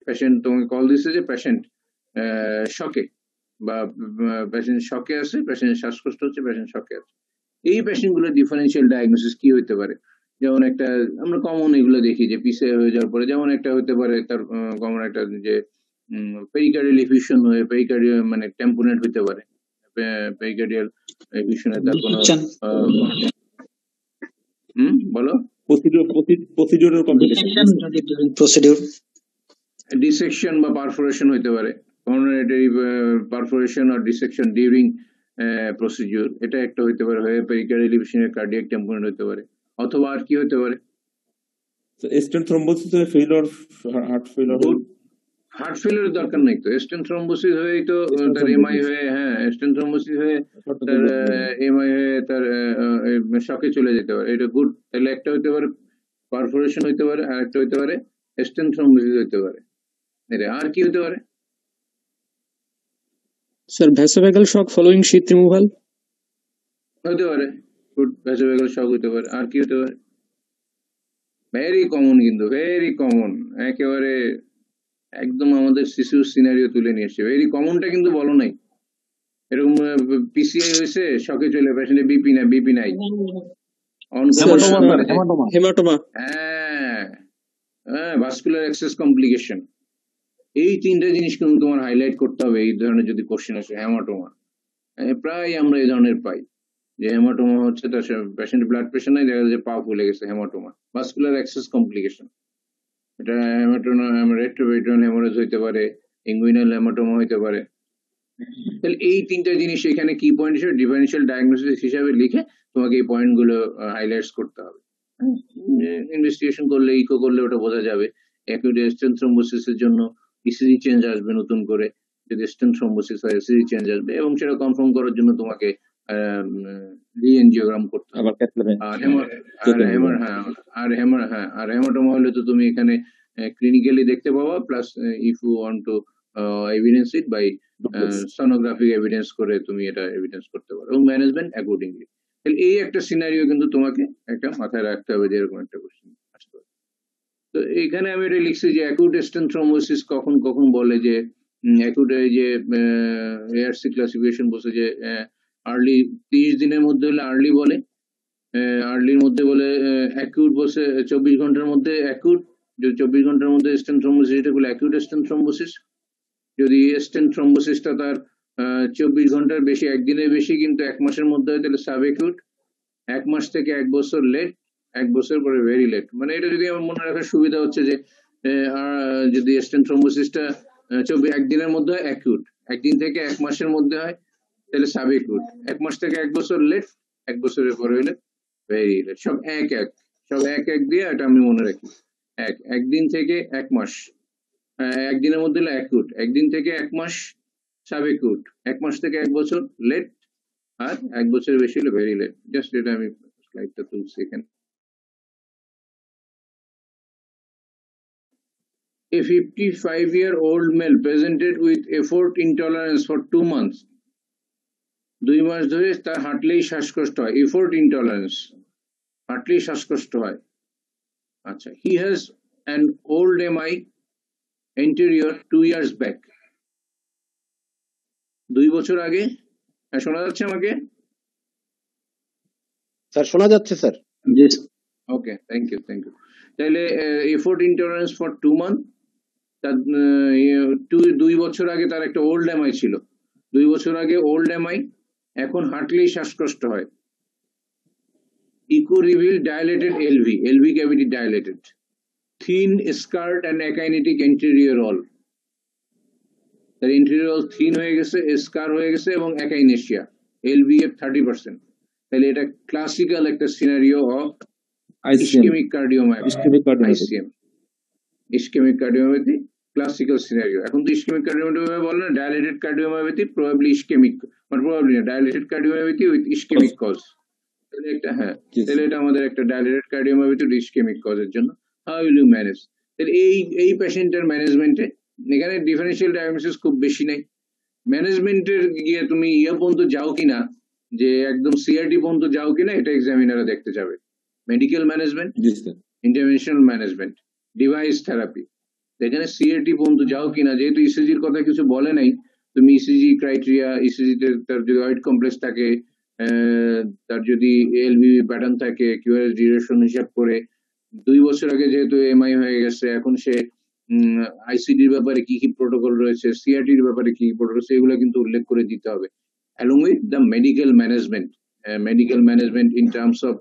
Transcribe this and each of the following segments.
Patient তোমাকে call দিচ্ছে যে পেশেন্ট শকে বা পেশেন্ট শকে আছে, পেশেন্ট শ্বাসকষ্ট হচ্ছে, পেশেন্ট শকে আছে। এই পেশেন্ট গুলো ডিফারেন্সিয়াল ডায়াগনোসিস কি হইতে পারে? যেমন একটা আমরা কমন এগুলো দেখি যে পিসে হয়ে যাওয়ার পরে যেমন একটা হতে পারে তার কমন একটা যে পেরিকার্ডিয়াল এফিউশন হয়ে পেরিকার্ডিয়াল মানে টেম্পোনেট হইতে পারে, পেরিকার্ডিয়াল এফিউশনে তার কোনো বলো ডিসেকশন বা পারফোরেশন হইতে পারে, coronary perforation or dissection during procedure, এটা একটা হইতে পারে, হয়ে পেরিকার্ডিয়াল এফিউশনের কার্ডিয়াক টেম্পোনেট হইতে পারে। অথবা আর কি হইতে পারে? স্টেন্ট থ্রম্বোসিস হয়ে failure, heart failure. Heart failure দরকার নাই তো, স্টেন্ট থ্রম্বোসিস হয়ে তো তার এমআই হয়ে, হ্যাঁ স্টেন্ট থ্রম্বোসিস হয়ে তার এমআই হয়ে তার শকে চলে যেতে পারে, এটা গুড। তাহলে একটা হইতে পারে পারফোরেশন হইতে পারে, আর একটা হইতে পারে স্টেন্ট থ্রম্বোসিস হইতে পারে। আর কি হতে পারে স্যার? ভ্যাসোভ্যাগাল শক ফলোইং শীথ রিমুভাল হতে পারে, গুড, ভ্যাসোভ্যাগাল শক হতে পারে। আর কি হতে পারে? ভেরি কমন, কিন্তু ভেরি কমন, একেবারে একদম আমাদের শিশুর সিনারিও তুলে নিয়ে এসছে। ভেরি কমনটা কিন্তু বলো নাই। এরকম পিসিআই হয়েছে, শকে চলে, পেশেন্টে বিপি নাই, বিপি নাই, হেমাটোমা, হ্যাঁ ভাস্কুলার অ্যাক্সেস কমপ্লিকেশন। এই তিনটা জিনিস কিন্তু তোমার হাইলাইট করতে হবে এই ধরনের যদি কোশ্চেন আসে। হেমাটোমা প্রায় আমরা এই ধরনের পাই, যে হেমাটোমা হচ্ছে তার পেশেন্ট ব্লাড প্রেশার নাই, দেখা যায় পা ফুলে গেছে, হেমাটোমা। ভাস্কুলার অ্যাক্সেস কমপ্লিকেশন, এটা হেমাটোমা রেট্রোভেট্রাল হেমোরেজ হইতে পারে, ইঙ্গুইনাল হেমাটোমা হইতে পারে। তাহলে এই তিনটা জিনিস এখানে কি পয়েন্ট হিসেবে ডিফারেন্সিয়াল ডায়াগনোসিস হিসাবে লিখে তোমাকে এই পয়েন্ট গুলো হাইলাইটস করতে হবে। ইনভেস্টিগেশন করলে, ইকো করলে ওটা বোঝা যাবে। অ্যাকিউট স্টেন্ট থ্রম্বোসিস এর জন্য ইসিজি চেঞ্জ আসবে নতুন করে, যদি স্টেন্ট থ্রম্বোসিস হয় ইসিজি চেঞ্জ আসবে, এবং সেটা কনফার্ম করার জন্য তোমাকে রিএনজিওগ্রাম করতে হবে। আর হেমাটোমা হলে তো তুমি এখানে ক্লিনিক্যালি দেখতে পাবা, plus if you want to evidence it by sonographic evidence করে তুমি এটা এভিডেন্স করতে পারো, এবং ম্যানেজমেন্ট অ্যাকর্ডিংলি। তাহলে এই একটা সিনারিও কিন্তু তোমাকে একটা মাথায় রাখতে হবে যে এরকম একটা কোশ্চেন আসতে পারে। তো এখানে আমি এটা লিখছি যে অ্যাকিউট স্টেন্ট থ্রম্বোসিস কখন কখন বলে, যে অ্যাকিউট যে এআরসি ক্লাসিফিকেশন বলছে যে আর্লি 30 দিনের মধ্যে হলে আর্লি বলে, আর্লির মধ্যে বলে অ্যাকিউট বসে 24 ঘন্টার মধ্যে অ্যাকিউট, যদি 24 ঘন্টার মধ্যে স্টেন্ট থ্রম্বোসিস এটা বলে অ্যাকিউট স্টেন্ট থ্রম্বোসিস। যদি স্টেন্ট থ্রম্বোসিসটা তার 24 ঘন্টার বেশি, একদিনের বেশি কিন্তু 1 মাসের মধ্যে হয়, তাহলে সাব অ্যাকিউট। 1 মাস থেকে 1 বছর লেট, 1 বছর পরে ভেরি লেট। মানে এটা যদি আমার মনে রাখার সুবিধা হচ্ছে যে যদি স্টেন্ট থ্রম্বোসিসটা 1 দিনের মধ্যে হয় অ্যাকিউট, 1 দিন থেকে 1 মাসের মধ্যে হয় তাহলে সাব অ্যাকিউট, 1 মাস থেকে 1 বছর লেট, 1 বছরের পরে হলে ভেরি লেট। সব এক দিয়ে এটা আমি মনে রাখি। 1 দিন থেকে 1 মাস, 1 দিনের মধ্যে হলে অ্যাকিউট, 1 দিন থেকে 1 মাস সাব অ্যাকিউট, 1 মাস থেকে 1 বছর লেট, আর 1 বছরের বেশি হলে ভেরি লেট। জাস্ট এটা আমি স্লাইডটা তুলছি এখানে। A 55-year-old male presented with effort intolerance for 2 months. 2 মাস ধরে তার হাঁটলেই শ্বাসকষ্ট হয়, effort intolerance, হাঁটলেই শ্বাসকষ্ট হয়। আচ্ছা, he has an old MI anterior 2 years back. 2 বছর আগে। শোনা যাচ্ছে আমাকে? স্যার শোনা যাচ্ছে স্যার। Okay, thank you. তাহলে effort intolerance for 2 months, তার 2 বছর আগে তার একটা ওল্ড এমআই ছিল, 2 বছর আগে ওল্ড এমআই, এখন হাঁটলেই শ্বাসকষ্ট হয়। Echo reveal dilated LV cavity dilated, thin scarred and akinetic anterior wall, তার ইন্টেরিয়র ওয়াল থিন হয়ে গেছে, স্কার হয়ে গেছে, এবং অ্যাকাইনেশিয়া, এলভিএফ 30%। তাহলে এটা ক্লাসিক্যাল একটা scenario of ischaemic cardiomyopathy, ICM, ischaemic cardiomyopathy classical scenario. এখন তো ইসকেমিক কার্ডিওমায়োপ্যাথি বলে না, ডাইলেটেড কার্ডিওমায়োপ্যাথি, প্রবাবলি ইসকেমিক, মানে প্রবাবলি না, dilated cardiomyopathy with ischaemic cause. তাহলে এটা তাহলে এটা আমাদের একটা ডাইলেটেড কার্ডিওমায়োপ্যাথি উইথ ইসকেমিক কজের জন্য হাউ উইল ইউ ম্যানেজ? তাহলে এই পেশেন্টের ম্যানেজমেন্টে এখানে ডিফারেন্সিয়াল ডায়াগনোসিস খুব বেশি নেই। ম্যানেজমেন্টের গিয়ে তুমি পর্যন্ত যাও কিনা, যে একদম সিআরটি পর্যন্ত যাও কিনা, এটা এক্সামিনাররা দেখতে যাবে। Medical management, interventional management, device therapy, এখানে সিএটি পর্যন্ত যাও কিনা, যেহেতু ইসিজির কথা কিছু বলে নাই, তুমি ইসিজি ক্রাইটেরিয়া, ইসিজিতে তার যদি ওয়েট কমপ্লেক্স থাকে, তার যদি এলবিবি প্যাটার্ন থাকে, কিউআরএস ডিউরেশন হিসাব করে 2 বছর আগে যেহেতু এমআই হয়ে গেছে, এখন সে আইসিডির ব্যাপারে কি কি প্রোটোকল রয়েছে, সিআরটির ব্যাপারে কি কি প্রোটোকল, সেগুলো কিন্তু উল্লেখ করে দিতে হবে, along with the medical management in terms of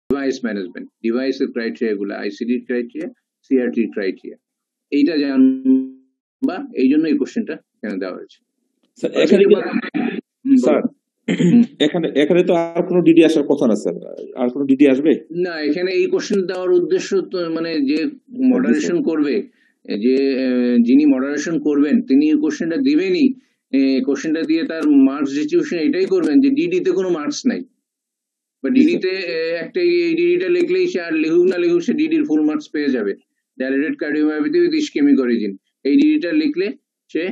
device management, ডিভাইসের ক্রাইটেরিয়া গুলো, আইসিডি ক্রাইটেরিয়া, সিআরটি ক্রাইটেরিয়া, এইটা জানবা, এই জন্য এই কোশ্চেনটা এখানে দেওয়া হয়েছে। স্যার এখানে তো আর কোনো ডিডি আসার কথা না স্যার, আর কোনো ডিডি আসবে না। এখানে এই কোশ্চেন দেওয়ার উদ্দেশ্য তো মানে যে মডারেশন করবে, যে যিনি মডারেশন করবেন তিনি কোশ্চেনটা দিবেনই, কোশ্চেনটা দিয়ে তার মার্কস ডিস্ট্রিবিউশন এটাই করবেন যে ডিডিতে কোনো মার্কস নাই, বা ডিডিতে একটা এই ডিডিটা লিখলেই সে আর লিখুক না লিখুক সে ডিডির ফুল মার্কস পেয়ে যাবে। Dilated cardiomyopathy with ischaemic origin, এই ডিডিটা লিখলে সে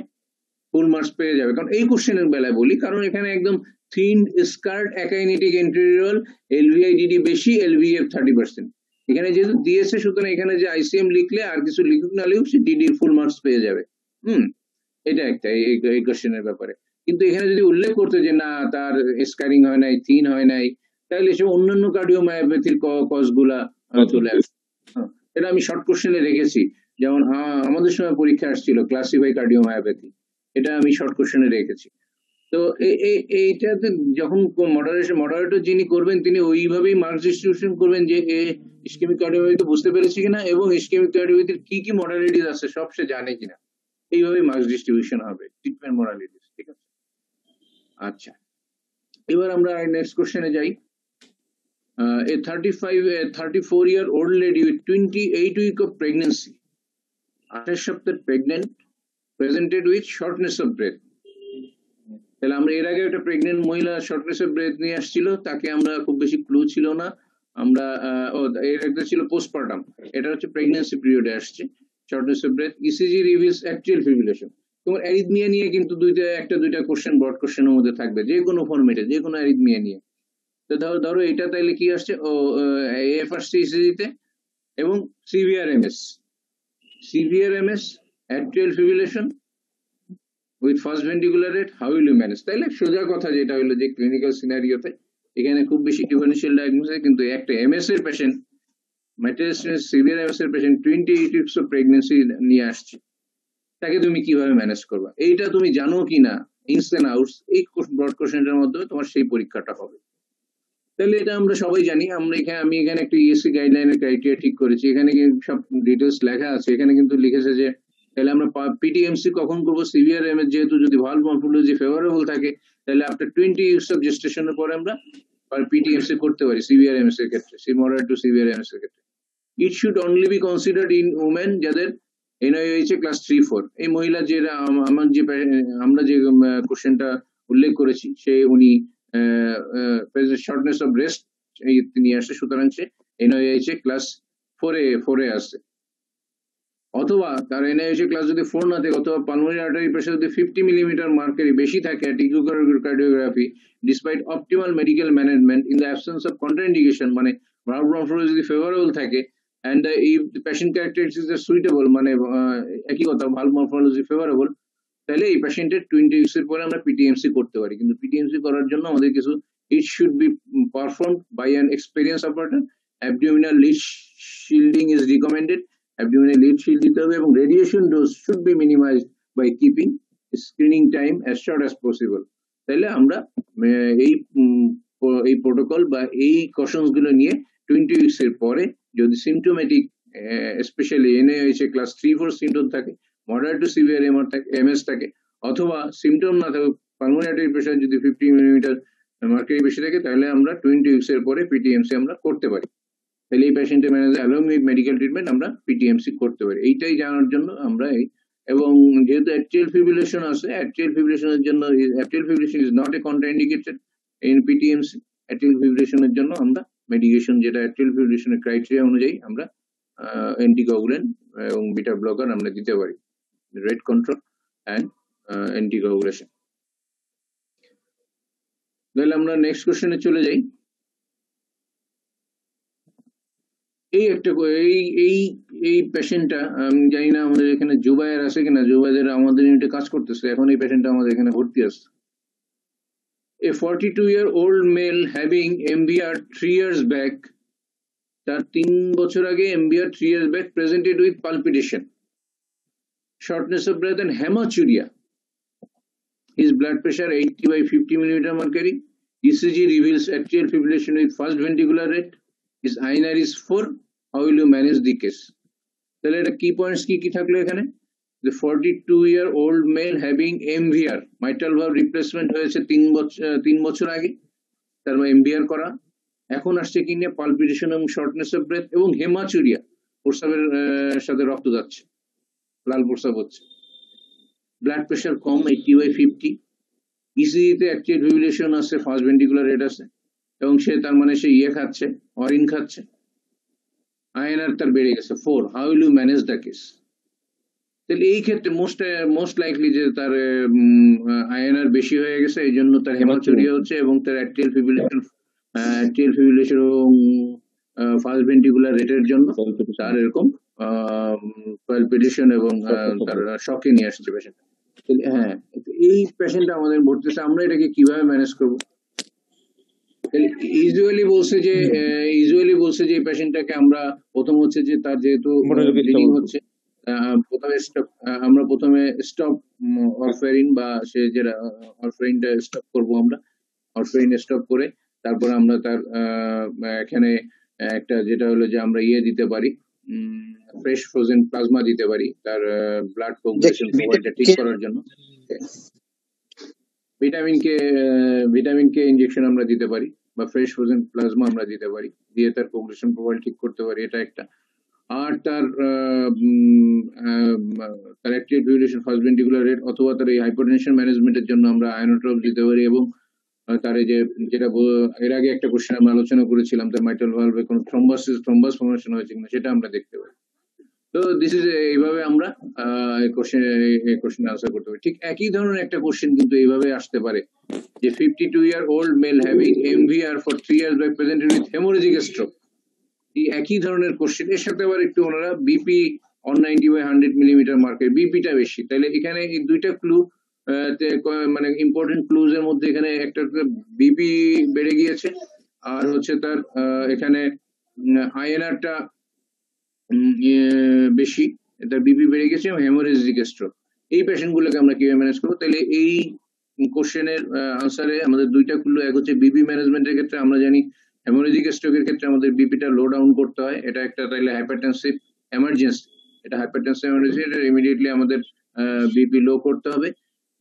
ফুল মার্কস পেয়ে যাবে। কারণ এই কোশ্চেনের বেলায় বলি, কারণ এখানে একদম থিন স্কার্ট অ্যাকাইনেটিক এন্টেরিওল, এলভিআই ডিডি বেশি, এলভিএফ 30%, এখানে যেহেতু দিয়েছে, সুতরাং এখানে যে আইসিএম লিখলে আর কিছু লিখুক না লিখুক সে ডিডির ফুল মার্কস পেয়ে যাবে। এটা একটা এই কোশ্চেনের ব্যাপারে। কিন্তু এখানে যদি উল্লেখ করতে যে না তার স্কারিং হয় নাই, থিন হয় নাই, তাহলে সে অন্যান্য কার্ডিওমায়োপ্যাথির কজগুলা চলে আসবে। এটা আমি শর্ট কোশ্চেনে রেখেছি, যেমন আমাদের সময় পরীক্ষা আসছিল ক্লাসিফাই কার্ডিওমায়োপ্যাথি, এটা আমি শর্ট কোশ্চেনে রেখেছি। তো এইটাতে যখন মডারেটর যিনি করবেন তিনি ওইভাবেই মার্কস ডিস্ট্রিবিউশন করবেন যে ইসকেমিক কার্ডিওপ্যাথি বুঝতে পেরেছি কিনা এবং ইসকেমিক কার্ডিওপ্যাথির কি কি মডালিটিস আছে সব সে জানে কিনা, এইভাবেই মার্কস ডিস্ট্রিবিউশন হবে ট্রিটমেন্ট মডালিটিস। ঠিক আছে, আচ্ছা এবার আমরা নেক্সট কোশ্চেনে যাই। A 34-year-old lady with 28 weeks of pregnancy, 28 সপ্তাহ pregnant, presented with shortness of breath। তাহলে আমরা এর আগে একটা প্রেগনেন্ট মহিলা শর্টনেস অফ ব্রেথ নিয়ে আসছিল, তাকে আমরা খুব বেশি ক্লু ছিল না, আমরা এর একটা ছিল পোস্টপার্টাম, এটা হচ্ছে প্রেগন্যান্সি পিরিয়ডে আসছে shortness of breadth. ECG reveals atrial fibrillation. তোমার অ্যারিথমিয়া নিয়ে কিন্তু দুইটা কোশ্চেন ব্রড কোশ্চেনের মধ্যে থাকবে, যে কোনো ফরম্যাটে, যে কোনো অ্যারিথমিয়া নিয়ে। তো ধরো এটা তাইলে কি আসছে, এফ আসছে ইসিজিতে, এবং severe MS atrial fibrillation with first ventricular rate, how will you manage. তাইলে সোজা কথা যেটা হলো যে ক্লিনিক্যাল সিনারিওতে এখানে খুব বেশি ডিফারেন্সিয়াল ডায়াগনোসিস, কিন্তু একটা এমএস এর পেশেন্ট, সিভিয়ার এমএস এর পেশেন্ট 28 উইকস অফ প্রেগন্যান্সি নিয়ে আসছে, তাকে তুমি কিভাবে ম্যানেজ করবা, এইটা তুমি জানো কিনা ইনস এন্ড আউটস, এই ব্রড কোশ্চেনটার মাধ্যমে তোমার সেই পরীক্ষাটা হবে। তাহলে এটা আমরা সবাই জানি। আমি এখানে একটা ইএসসি গাইডলাইনের ক্রাইটেরিয়া ঠিক করেছি, এখানে সব ডিটেলস লেখা আছে। এখানে কিন্তু লিখেছে যে তাহলে আমরা পিটিএমসি কখন করবো, সিভিয়ার এমএস যেহেতু যদি ভালভ মরফোলজি ফেভারেবল থাকে তাহলে আফটার 20 উইকস অফ জেস্টেশনের পরে আমরা পিটিএমসি করতে পারি সিভিয়ার এমএস এর ক্ষেত্রে, মডারেট টু সিভিয়ার এমএস এর ক্ষেত্রে। It should only be considered in women যাদের এনআই হয়েছে ক্লাস 3-4। এই মহিলা যে আমরা যে কোশ্চেনটা উল্লেখ করেছি উনি শর্টনেস অফ ব্রেস্ট নিয়ে আসছে, সুতরাং সে এনআই হয়েছে ক্লাস 4 এ আসছে, অথবা তার এনআইএস ক্লাস যদি 4 না থাকে, অথবা পালমোনারি আর্টারি প্রেসার যদি 50 মিলিমিটার মার্কারি বেশি থাকে at echocardiography despite optimal medical management in the absence of contraindication, মানে valve morphology যদি ফেভারেবল থাকে and if the patient characteristics are suitable, মানে একই কথা valve morphology ফেভারেবল, তাহলে এই পেশেন্টের 20 উইকস এর পরে আমরা পিটিএমসি করতে পারি। কিন্তু পিটিএমসি করার জন্য আমাদের কিছু, it should be performed by an experienced operator, abdominal lead shielding is recommended, abdominal lead shield দিতে হবে, এবং radiation dose should be minimised by keeping screening time as short as possible. তাহলে আমরা এই প্রোটোকল বা এই কশনস গুলো নিয়ে 20 উইকস এর পরে যদি symptomatic, specially NH class 3-4 symptom থাকে, মডারেট টু সিভিয়ার এমএস থাকে, অথবা সিমটম না থাকে, পালমোনারি প্রেসার যদি 50 মিলিমিটার মার্কারি বেশি থাকে, তাহলে আমরা 20 উইকস এর পরে পিটিএমসি আমরা করতে পারি। তাহলে এই পেশেন্টের manage along with medical treatment আমরা পিটিএমসি করতে পারি। এইটাই জানার জন্য আমরা এবং যেহেতু অ্যাট্রিয়াল ফিব্রিলেশন আছে, অ্যাট্রিয়াল ফিব্রিলেশনের জন্য atrial fibrillation is not a contraindicated in PTMC. Atrial ফিব্রিলেশনের জন্য আমরা মেডিকেশন, যেটা অ্যাট্রিয়াল ফিব্রিলেশনের ক্রাইটেরিয়া অনুযায়ী আমরা অ্যান্টিকোগুলেন্ট এবং বিটা ব্লকার আমরা দিতে পারি, রেট কন্ট্রোল অ্যান্ড অ্যান্টিকোয়াগুলেশন। তাহলে আমরা নেক্সট কোশ্চেনে চলে যাই। এই একটা এই এই এই পেশেন্টটা আমি জানি না আমাদের এখানে জুবায়ের আছে কিনা, জুবায়ের আমাদের ইউনিটে কাজ করতেছে এখন, এই পেশেন্টটা আমাদের এখানে ভর্তি আছে। A 42-year-old male having MBR 3 years back, তার 3 বছর আগে MBR 3 years back presented with palpitation, shortness of breath and hematuria. His blood pressure 80/50 millimeter mercury. ECG reveals atrial fibrillation with fast ventricular rate. His INR is 4. How will you manage the case? তাহলে এটা কি points কি থাকলো এখানে? The 42-year-old male having MVR, mitral valve replacement হয়েছে 3 বছর আগে, তার মানে MVR করা, এখন আসছে কি নিয়ে? পালপিটেশন এবং শর্টনেস অফ ব্রেথ এবং হেমাচুরিয়া, প্রস্রাবের সাথে রক্ত যাচ্ছে, লাল প্রস্রাব হচ্ছে, ব্লাড প্রেশার কম 80/50, ইসিজিতে অ্যাক্টিভ ফিব্রিলেশন আছে, ফাস্ট ভেন্ট্রিকুলার রেট আছে, এবং সে তার মানে সে খাচ্ছে, অরিন খাচ্ছে, আইএনআর তার বেড়ে গেছে 4. How will you manage the case? তাহলে এই ক্ষেত্রে মোস্ট লাইকলি যে তার আইএনআর বেশি হয়ে গেছে, এই জন্য তার হেমাচুরিয়া হচ্ছে এবং তার অ্যাট্রিয়াল ফিব্রিলেশন এবং ফাস্ট ভেন্ট্রিকুলার রেটের জন্য তার এরকম পালপিটেশন এবং তার শকে নিয়ে আসছে পেশেন্ট। হ্যাঁ, এই পেশেন্ট আমাদের ভর্তি আছে, আমরা এটাকে কিভাবে ম্যানেজ করবো? ইউজুয়ালি বলছে যে এই পেশেন্টটাকে আমরা প্রথম হচ্ছে যে তার যেহেতু ব্লিডিং হচ্ছে, প্রথমে স্টপ অরফেরিন বা সে যেটা অরফেরিনটা স্টপ করবো, আমরা অরফেরিন স্টপ করে তারপরে আমরা তার এখানে একটা যেটা হলো যে আমরা দিতে পারি, ফ্রেশ ফ্রোজেন প্লাজমা দিতে পারি তার ব্লাড কোয়াগুলেশন প্রোফাইলটা ঠিক করার জন্য। ভিটামিন কে ইনজেকশন আমরা দিতে পারি বা ফ্রেশ ফ্রোজেন প্লাজমা আমরা দিতে পারি, দিয়ে তার কোয়াগুলেশন প্রোফাইল ঠিক করতে পারি, এটা একটা। আর তার active fibrillation, fast ventricular rate অথবা তার এই হাইপারটেনশন ম্যানেজমেন্টের জন্য আমরা আয়োনোট্রপ দিতে পারি, এবং তার এই যে যেটা এর আগে একটা কোশ্চেন আমরা আলোচনা করেছিলাম, তার মাইট্রাল ভালভে কোনো থ্রম্বাস ফর্মেশন হয়েছে কিনা সেটা আমরা দেখতে পারি। তো দিস ইজ এইভাবে আমরা কোশ্চেন আনসার করতে পারি। ঠিক একই ধরনের একটা কোশ্চেন কিন্তু এইভাবে আসতে পারে যে 52-year-old male having MVR for 3 years back presented with hemorrhagic stroke, এই একই ধরনের কোশ্চেন। এর সাথে আবার একটু ওনারা বিপি 190/100 মিলিমিটার মার্কের, বিপিটা বেশি। তাহলে এখানে এই দুইটা ক্লু মানে ইম্পর্টেন্ট ক্লুজ এর মধ্যে এখানে একটা বিপি বেড়ে গিয়েছে, আর হচ্ছে তার এখানে আইএনআরটা বেশি, তার বিপি বেড়ে গেছে এবং হেমোরেজিক স্ট্রোক। এই পেশেন্ট গুলোকে আমরা কিভাবে ম্যানেজ করবো? তাহলে এই কোশ্চেনের আনসারে আমাদের দুইটা ক্লু, এক হচ্ছে বিপি ম্যানেজমেন্টের ক্ষেত্রে আমরা জানি হেমোরেজিক স্ট্রোকের ক্ষেত্রে আমাদের বিপিটা লো ডাউন করতে হয়, এটা একটা। তাইলে হাইপারটেনসিভ এমার্জেন্সি, এটা হাইপারটেনসিভ এমার্জেন্সি, এটা ইমিডিয়েটলি আমাদের বিপি লো করতে হবে।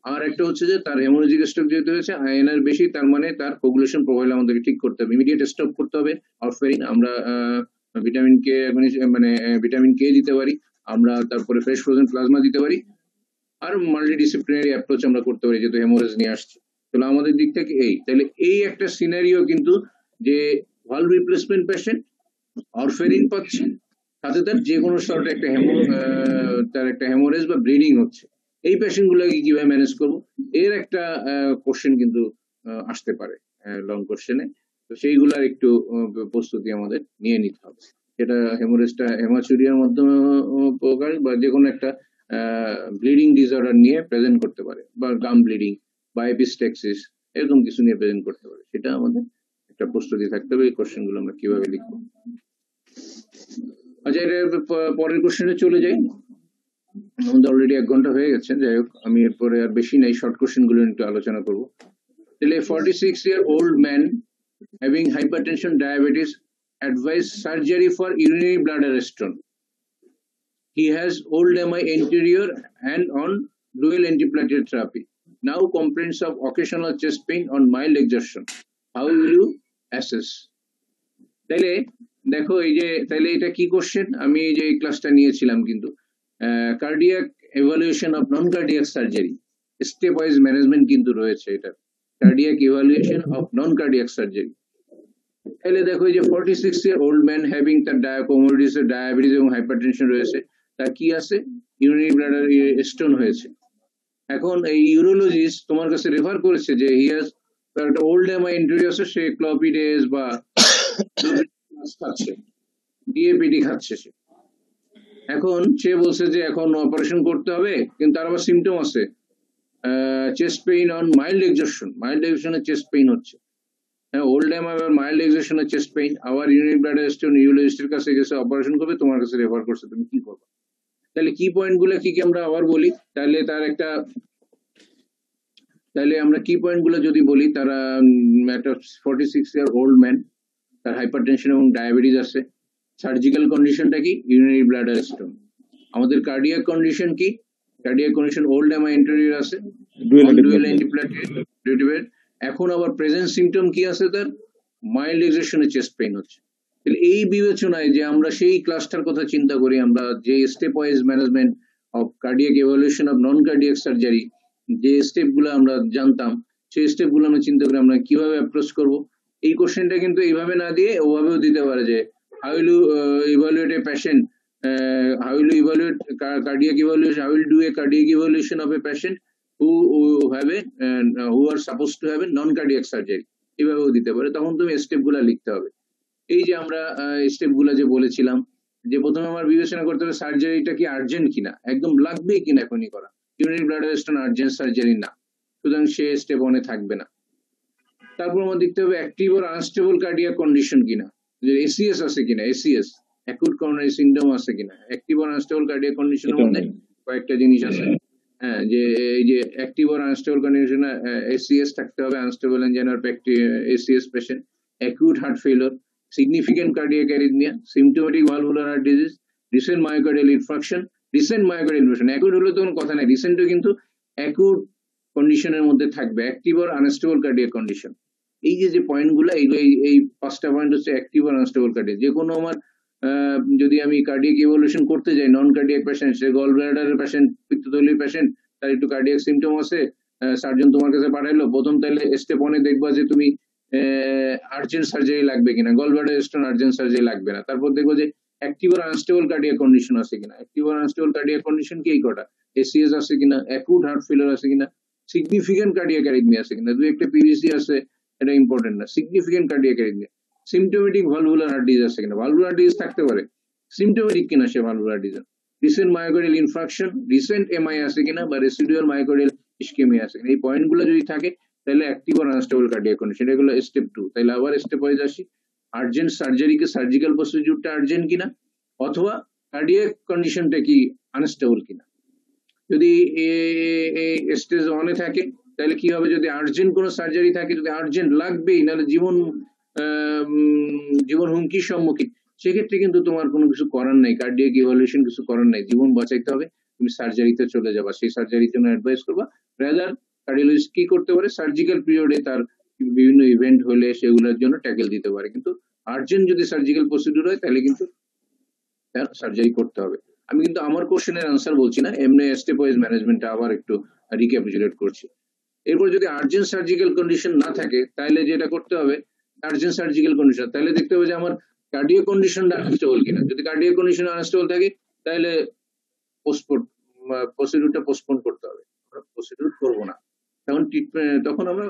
আর একটা হচ্ছে যে তার হেমোরেজিক স্ট্রোক যেহেতু হয়েছে, আইএনআর বেশি, তার মানে তার কোয়াগুলেশন প্রোফাইল আমাদেরকে ঠিক করতে হবে, ইমিডিয়েট স্টপ করতে হবে অরফেরিন। আমরা ভিটামিন কে মানে ভিটামিন কে দিতে পারি, আমরা তারপরে ফ্রেশ ফ্রোজেন প্লাজমা দিতে পারি, আর মাল্টিডিসিপ্লিনারি অ্যাপ্রোচ আমরা করতে পারি যেহেতু হেমোরেজ নিয়ে আসছে। তাহলে আমাদের দিক থেকে তাহলে এই একটা সিনারিও কিন্তু যে ভালভ রিপ্লেসমেন্ট পেশেন্ট অরফেরিন পাচ্ছে, সাথে তার যে কোনো সর্টে তার একটা হেমোরেজ বা ব্লিডিং হচ্ছে, এই পেশেন্ট গুলোকে কিভাবে ম্যানেজ করবো? এর একটা কোশ্চেন কিন্তু আসতে পারে লং কোশ্চেনে। তো সেইগুলার একটু প্রস্তুতি আমাদের নিয়ে নিতে হবে। সেটা হেমোরেজটা হেমাচুরিয়ার মাধ্যমে প্রকাশ বা যে কোনো একটা ব্লিডিং ডিসঅর্ডার নিয়ে প্রেজেন্ট করতে পারে, বা গাম ব্লিডিং বা এপিস্টেক্সিস, এরকম কিছু নিয়ে প্রেজেন্ট করতে পারে। সেটা আমাদের একটা প্রস্তুতি থাকতে হবে এই কোশ্চেন গুলো আমরা কিভাবে লিখবো। আচ্ছা, এটা পরের কোশ্চেনে চলে যাই। আমাদের অলরেডি 1 ঘন্টা হয়ে গেছে, যাই হোক আমি এরপরে আর বেশি নাই, শর্ট কোশ্চেন গুলো একটু আলোচনা করবো। তাহলে 46-year-old man having hypertension, diabetes, advised surgery for urinary bladder stone. He has old MI anterior and on dual antiplatelet therapy. Now complaints of occasional chest pain on mild exertion. How will you assess? তাইলে দেখো এই যে, তাইলে এটা কি question? আমি এই যে ক্লাসটা নিয়েছিলাম কিন্তু cardiac evaluation of non cardiac surgery, step wise management কিন্তু রয়েছে এটা, cardiac evaluation of non cardiac surgery. তাহলে দেখো এই যে 46-year-old man হ্যাভিং তার কোমরবিডিটিস, ডায়াবেটিস এবং হাইপারটেনশন রয়েছে, তার কি আছে? ইউরিনারি ব্লাডার স্টোন হয়েছে। এখন এই ইউরোলজিস্ট তোমার কাছে রেফার করেছে যে তার একটা ওল্ড এমআই ইন্টারভিউ আছে, সে ক্লপিডেজ বা খাচ্ছে, ডিএপিটি খাচ্ছে সে। এখন সে বলছে যে এখন অপারেশন করতে হবে, কিন্তু তার আবার সিমটম আছে, চেস্ট পেইন অন মাইল্ড এক্সজশনে চেস্ট পেইন হচ্ছে। হ্যাঁ, ওল্ড এম আবার মাইল্ড এক্সজশনে চেস্ট পেইন, আবার ইউরিনারি ব্লাডার স্টোন, ইউরোলজিস্টের কাছে গেছে, অপারেশন করবে, তোমার কাছে রেফার করছে, তুমি কি করবে? তাহলে কি পয়েন্ট গুলো কি কি আমরা আবার বলি, তাহলে আমরা কি পয়েন্ট গুলো যদি বলি, তারা একটা 46 ইয়ার ওল্ড ম্যান, তার হাইপারটেনশন এবং ডায়াবেটিস আছে। সার্জিক্যাল কন্ডিশনটা কি? Urinary bladder stone. আমাদের কার্ডিয়াক কন্ডিশন কি? Cardiac condition old MI interior আছে, ডুয়াল অ্যান্টিপ্লেটলেট। এখন আবার প্রেজেন্ট সিমটম কি আছে তার? মাইল্ড এক্সজশনে চেস্ট পেইন হচ্ছে। তাহলে এই বিবেচনায় যে আমরা সেই ক্লাসটার কথা চিন্তা করি, আমরা যে step wise management of cardiac evaluation of non cardiac surgery, যে স্টেপ গুলো আমরা জানতাম, সেই স্টেপ গুলো আমরা চিন্তা করি আমরা কিভাবে অ্যাপ্রোচ করব। এই কোশ্চেনটা কিন্তু এইভাবে না দিয়ে ওভাবেও দিতে পারে যে how will you evaluate a patient, how will you evaluate cardiac evaluation, how will you do a cardiac evaluation of a patient who have a who are supposed to have a non cardiac surgery, এভাবেও দিতে পারে। তখন তুমি step গুলা লিখতে হবে। এই যে আমরা স্টেপ গুলা যে বলেছিলাম, যে প্রথমে আমার বিবেচনা করতে হবে সার্জারিটা কি আর্জেন্ট কিনা, একদম লাগবে কিনা এখনই করা। Urinary bladder stone urgent surgery না, সুতরাং সে স্টেপ 1 এ থাকবে না। তারপর আমার দেখতে হবে অ্যাক্টিভ আর আনস্টেবল কার্ডিয়াক কন্ডিশন কিনা, যে এসিএস আছে কিনা, এসিএস অ্যাকুট করোনারি সিনড্রোম আছে কিনা। অ্যাক্টিভ আর আনস্টেবল কার্ডিয়াক কন্ডিশনের মধ্যে কয়েকটা জিনিস আছে, হ্যাঁ, যে এই যে অ্যাক্টিভ আর আনস্টেবল কন্ডিশনে এসিএস থাকতে হবে, আনস্টেবল এনজাইনার ACS patient, acute heart failure, significant cardiac arrhythmia, symptomatic valvular heart disease, recent myocardial infarction. Recent myocardial infarction acute হলে তো কোনো কথা নাই, রিসেন্টও কিন্তু অ্যাকুট কন্ডিশনের মধ্যে থাকবে, অ্যাক্টিভ আর আনস্টেবল কার্ডিয়াক কন্ডিশন। এই যে পয়েন্ট গুলো, এই 5টা পয়েন্ট হচ্ছে অ্যাক্টিভ আর আনস্টেবল কার্ডিয়াক। যে কোনো আমার যদি আমি কার্ডিয়াক ইভ্যালুয়েশন করতে যাই, নন কার্ডিয়াক পেশেন্ট, সে গল ব্লাডারের পেশেন্ট, পিত্তথলির পেশেন্ট, তার একটু কার্ডিয়াক সিমটম আছে, সার্জন তোমার কাছে পাঠাইলো, প্রথম তাহলে স্টেপ 1 এ দেখবা যে তুমি আর্জেন্ট সার্জারি লাগবে কিনা, gall bladder stone urgent surgery লাগবে না। তারপর দেখবো যে অ্যাক্টিভ আর আনস্টেবল কার্ডিয়াক কন্ডিশন আছে কিনা। অ্যাক্টিভ আর আনস্টেবল কার্ডিয়াক কন্ডিশন কি এই কটা, এসিএস আছে কিনা, অ্যাকুট হার্ট ফেলিওর আছে কিনা, সিগনিফিকেন্ট কার্ডিয়াক অ্যারিথমিয়া আছে কিনা, দুই একটা পিভিসি আছে, এটা ইম্পর্টেন্ট না, significant cardiac arrhythmia, symptomatic valvular heart disease আছে কিনা, ভালভুলার ডিজিজ থাকতে পারে, সিম্পটোমেটিক কিনা সে valvular disease, recent myocardial infarction, recent MI আছে কিনা, বা রেসিডুয়াল মায়োকার্ডিয়াল ইসকেমিয়া আছে কিনা। এই পয়েন্ট গুলো যদি থাকে তাহলে অ্যাক্টিভ আর আনস্টেবল কার্ডিয়াক কন্ডিশন, এগুলো স্টেপ 2। তাহলে আবার স্টেপ ওয়াইজ আসি, আর্জেন্ট সার্জারিকে সার্জিক্যাল প্রসিডিউরটা আর্জেন্ট কিনা, অথবা কার্ডিয়াক কন্ডিশনটা কি আনস্টেবল কিনা। যদি স্টেজ 1 এ থাকে তাহলে কি হবে, যদি আর্জেন্ট কোনো সার্জারি থাকে, যদি আর্জেন্ট লাগবেই, নাহলে জীবন হুমকির সম্মুখীন, সেক্ষেত্রে কিন্তু তোমার কোনো কিছু করার নাই, কার্ডিয়াক ইভ্যালুয়েশন কিছু করার নাই, জীবন বাঁচাইতে হবে, তুমি সার্জারিতে চলে যাবা, সেই সার্জারির জন্য অ্যাডভাইস করবা। রাদার কার্ডিওলজিস্ট কি করতে পারে, সার্জিক্যাল পিরিয়ডে তার বিভিন্ন ইভেন্ট হলে সেগুলোর জন্য ট্যাকেল দিতে পারে, কিন্তু আর্জেন্ট যদি সার্জিক্যাল প্রসিডিউর হয় তাহলে কিন্তু তার সার্জারি করতে হবে। আমি কিন্তু আমার কোশ্চেনের আনসার বলছি না, এমনি স্টেপ ওয়াইজ ম্যানেজমেন্টটা আবার একটু রিক্যাপিচুলেট করছি। এরপর যদি আর্জেন্ট সার্জিক্যাল কন্ডিশন না থাকে তাহলে যেটা করতে হবে, আর্জেন্ট সার্জিক্যাল কন্ডিশন, তাহলে দেখতে হবে যে আমার কার্ডিয়াক কন্ডিশনটা আনস্টেবল কিনা। যদি কার্ডিয়াক কন্ডিশন আনস্টেবল থাকে তাহলে প্রসিডিউরটা পোস্টপোন করতে হবে, আমরা প্রসিডিউর করবো না, তখন আমরা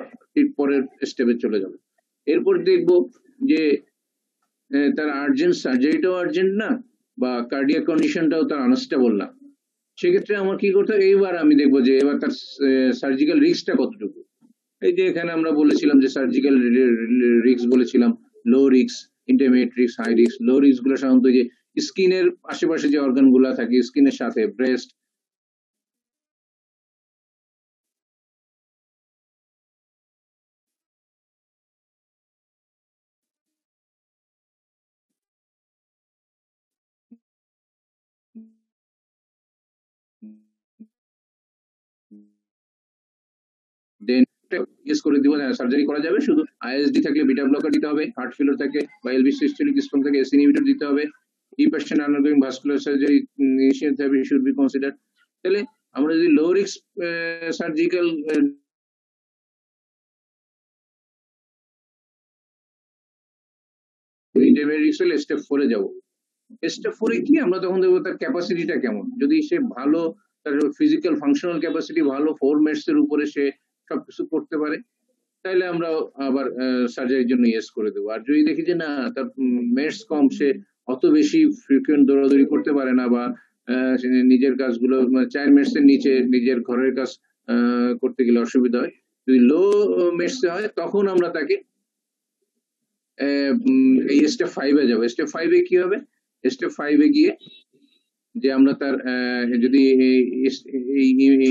পরের স্টেপে চলে যাব। এরপর দেখবো যে তার আর্জেন্ট সার্জারিটাও আর্জেন্ট না, বা কার্ডিয়াক কন্ডিশনটাও তার আনস্টেবল না। সেক্ষেত্রে আমার কি করতে হবে, এইবার আমি দেখবো যে এবার তার সার্জিক্যাল রিস্কটা কতটুকু। এই যে এখানে আমরা বলেছিলাম যে সার্জিক্যাল রিস্ক বলেছিলাম, low risk, intermediate risk, high risk. Low risk গুলো সাধারণত যে স্কিনের আশেপাশে যে অর্গান গুলা থাকে, স্কিনের সাথে ব্রেস্ট, দেন ইয়েস করে দিব, সার্জারি করা যাবে। শুধু আইএসডি থাকলে বিটা ব্লকার দিতে হবে, হার্ট ফেলিওর থাকে বা এলভি সিস্টেমিক স্ট্রোক থাকে এসি ইনহিবিটর দিতে হবে। এই patient undergoing vascular surgery initial therapy should be consider. তাহলে আমরা যদি low risk surgical intermediate risk হলে স্টেপ 4 এ যাব। স্টেপ 4 এ কি আমরা তখন দেখবো তার ক্যাপাসিটিটা কেমন। যদি সে ভালো তার ফিজিক্যাল ফাংশনাল ক্যাপাসিটি ভালো, 4 মেটস এর উপরে সে সবকিছু করতে পারে, তাহলে আমরা আবার সার্জারির জন্য ইয়েস করে দেবো। আর যদি দেখি যে না, তার মেটস কম, সে অত বেশি ফ্রিকুয়েন্ট দৌড়াদৌড়ি করতে পারে না, বা সে নিজের কাজগুলো 4 মেটস এর নিচে নিজের ঘরের কাজ করতে গেলে অসুবিধা হয়, যদি লো মেটস হয় তখন আমরা তাকে এই স্টেপ 5 এ যাবো। স্টেপ 5 এ কি হবে? স্টেপ 5 এ গিয়ে যে আমরা তার যদি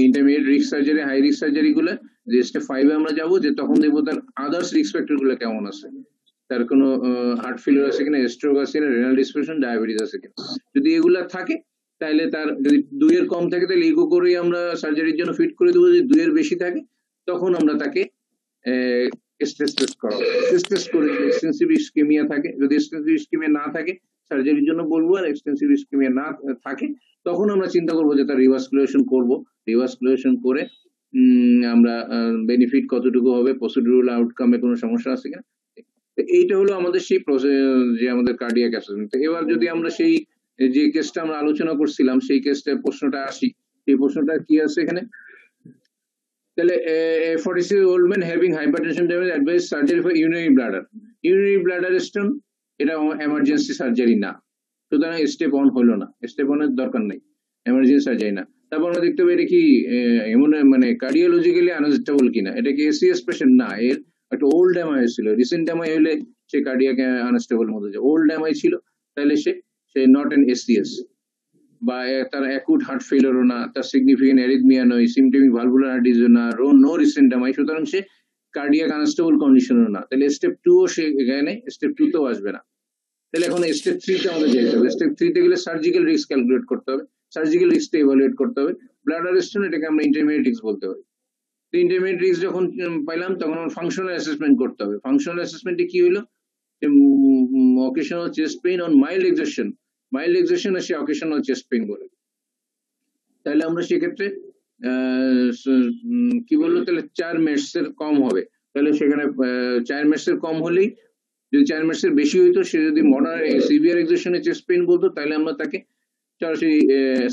intermediate risk surgery, high risk surgery গুলো, যে স্টেপ 5 এ আমরা যাবো, যে তখন দেখবো তার আদার্স রিস্ক ফ্যাক্টর গুলো কেমন আছে, তার কোনো হার্ট ফেলিওর আছে কিনা, স্ট্রোক আছে কিনা, রেনাল ডিসফাংশন, ডায়াবেটিস আছে কিনা। যদি এগুলা থাকে তাহলে তার, যদি 2 এর কম থাকে তাহলে ইকো করেই আমরা সার্জারির জন্য ফিট করে দেবো। যদি 2 এর বেশি থাকে তখন আমরা তাকে স্ট্রেস টেস্ট করাবো। স্ট্রেস টেস্ট করে এক্সটেন্সিভ ইসকেমিয়া থাকে, যদি এক্সটেন্সিভ ইসকেমিয়া না থাকে সার্জারির জন্য বলবো, আর এক্সটেন্সিভ ইসকেমিয়া না থাকে তখন আমরা চিন্তা করবো যে তার রিভাস্কুলেশন করবো। রিভাস্কুলেশন করে আমরা বেনিফিট কতটুকু হবে, প্রসিডিউরাল আউটকামে কোনো সমস্যা আছে কিনা। এইটা হলো আমাদের সেই যে আমাদের কার্ডিয়াক অ্যাসেসমেন্ট। এবার যদি আমরা সেই যে কেসটা আমরা আলোচনা করছিলাম সেই কেসটা প্রশ্নটা আসি, সেই প্রশ্নটা কি আছে এখানে? তাহলে 46 old man having hypertension damage advised surgery for urinary bladder. Urinary bladder stone, এটা এমার্জেন্সি সার্জারি না, সুতরাং স্টেপ 1 হলো না, স্টেপ 1 এর দরকার নেই, এমার্জেন্সি সার্জারি না। তারপর আমরা দেখতে পাই এটা কি এমন মানে কার্ডিওলজিক্যালি আনস্টেবল কিনা। এটা কি এসিএস পেশেন্ট? না, এর একটা ওল্ড এমআই ছিল। রিসেন্ট এমআই হলে সে কার্ডিয়াক আনস্টেবল মধ্যে যায়। ওল্ড এমআই ছিল তাহলে সে নট এন এসিএস, বা তার অ্যাকুট হার্ট ফেলিওরও না, তার সিগনিফিকেন্ট অ্যারিথমিয়া নয়, সিমটমিক ভালভুলার হার্ট ডিজিজ না, নো রিসেন্ট এমআই, সুতরাং সে কার্ডিয়াক আনস্টেবল কন্ডিশনও না। তাহলে স্টেপ 2 ও সে এখানে স্টেপ 2 তেও আসবে না। তাহলে এখন স্টেপ 3 তে আমাদের যেতে হবে। স্টেপ 3 তে গেলে সার্জিক্যাল রিস্ক ক্যালকুলেট করতে হবে, সার্জিক্যাল রিস্কটা ইভালুয়েট করতে হবে। ব্লাডার স্টোন, এটাকে আমরা ইন্টারমিডিয়েট রিস্ক বলতে পারি। তো ইন্টারমিডিয়েট রিস্ক যখন পাইলাম তখন আমরা ফাংশনাল অ্যাসেসমেন্ট করতে হবে। ফাংশনাল অ্যাসেসমেন্টে কি হলো? occasional chest pain on mild exertion, mild accession say occasional chest pain বলে। তাহলে আমরা সেক্ষেত্রে কি বললো, তাহলে 4 মেটস এর কম হবে। তাহলে সেখানে 4 মেটস এর কম হলেই, যদি 4 মেটস এর বেশি হইতো, সে যদি মডারেট সিভিয়ার এক্সেশনে চেস্ট পেইন বলতো, তাহলে আমরা তাকে সরাসরি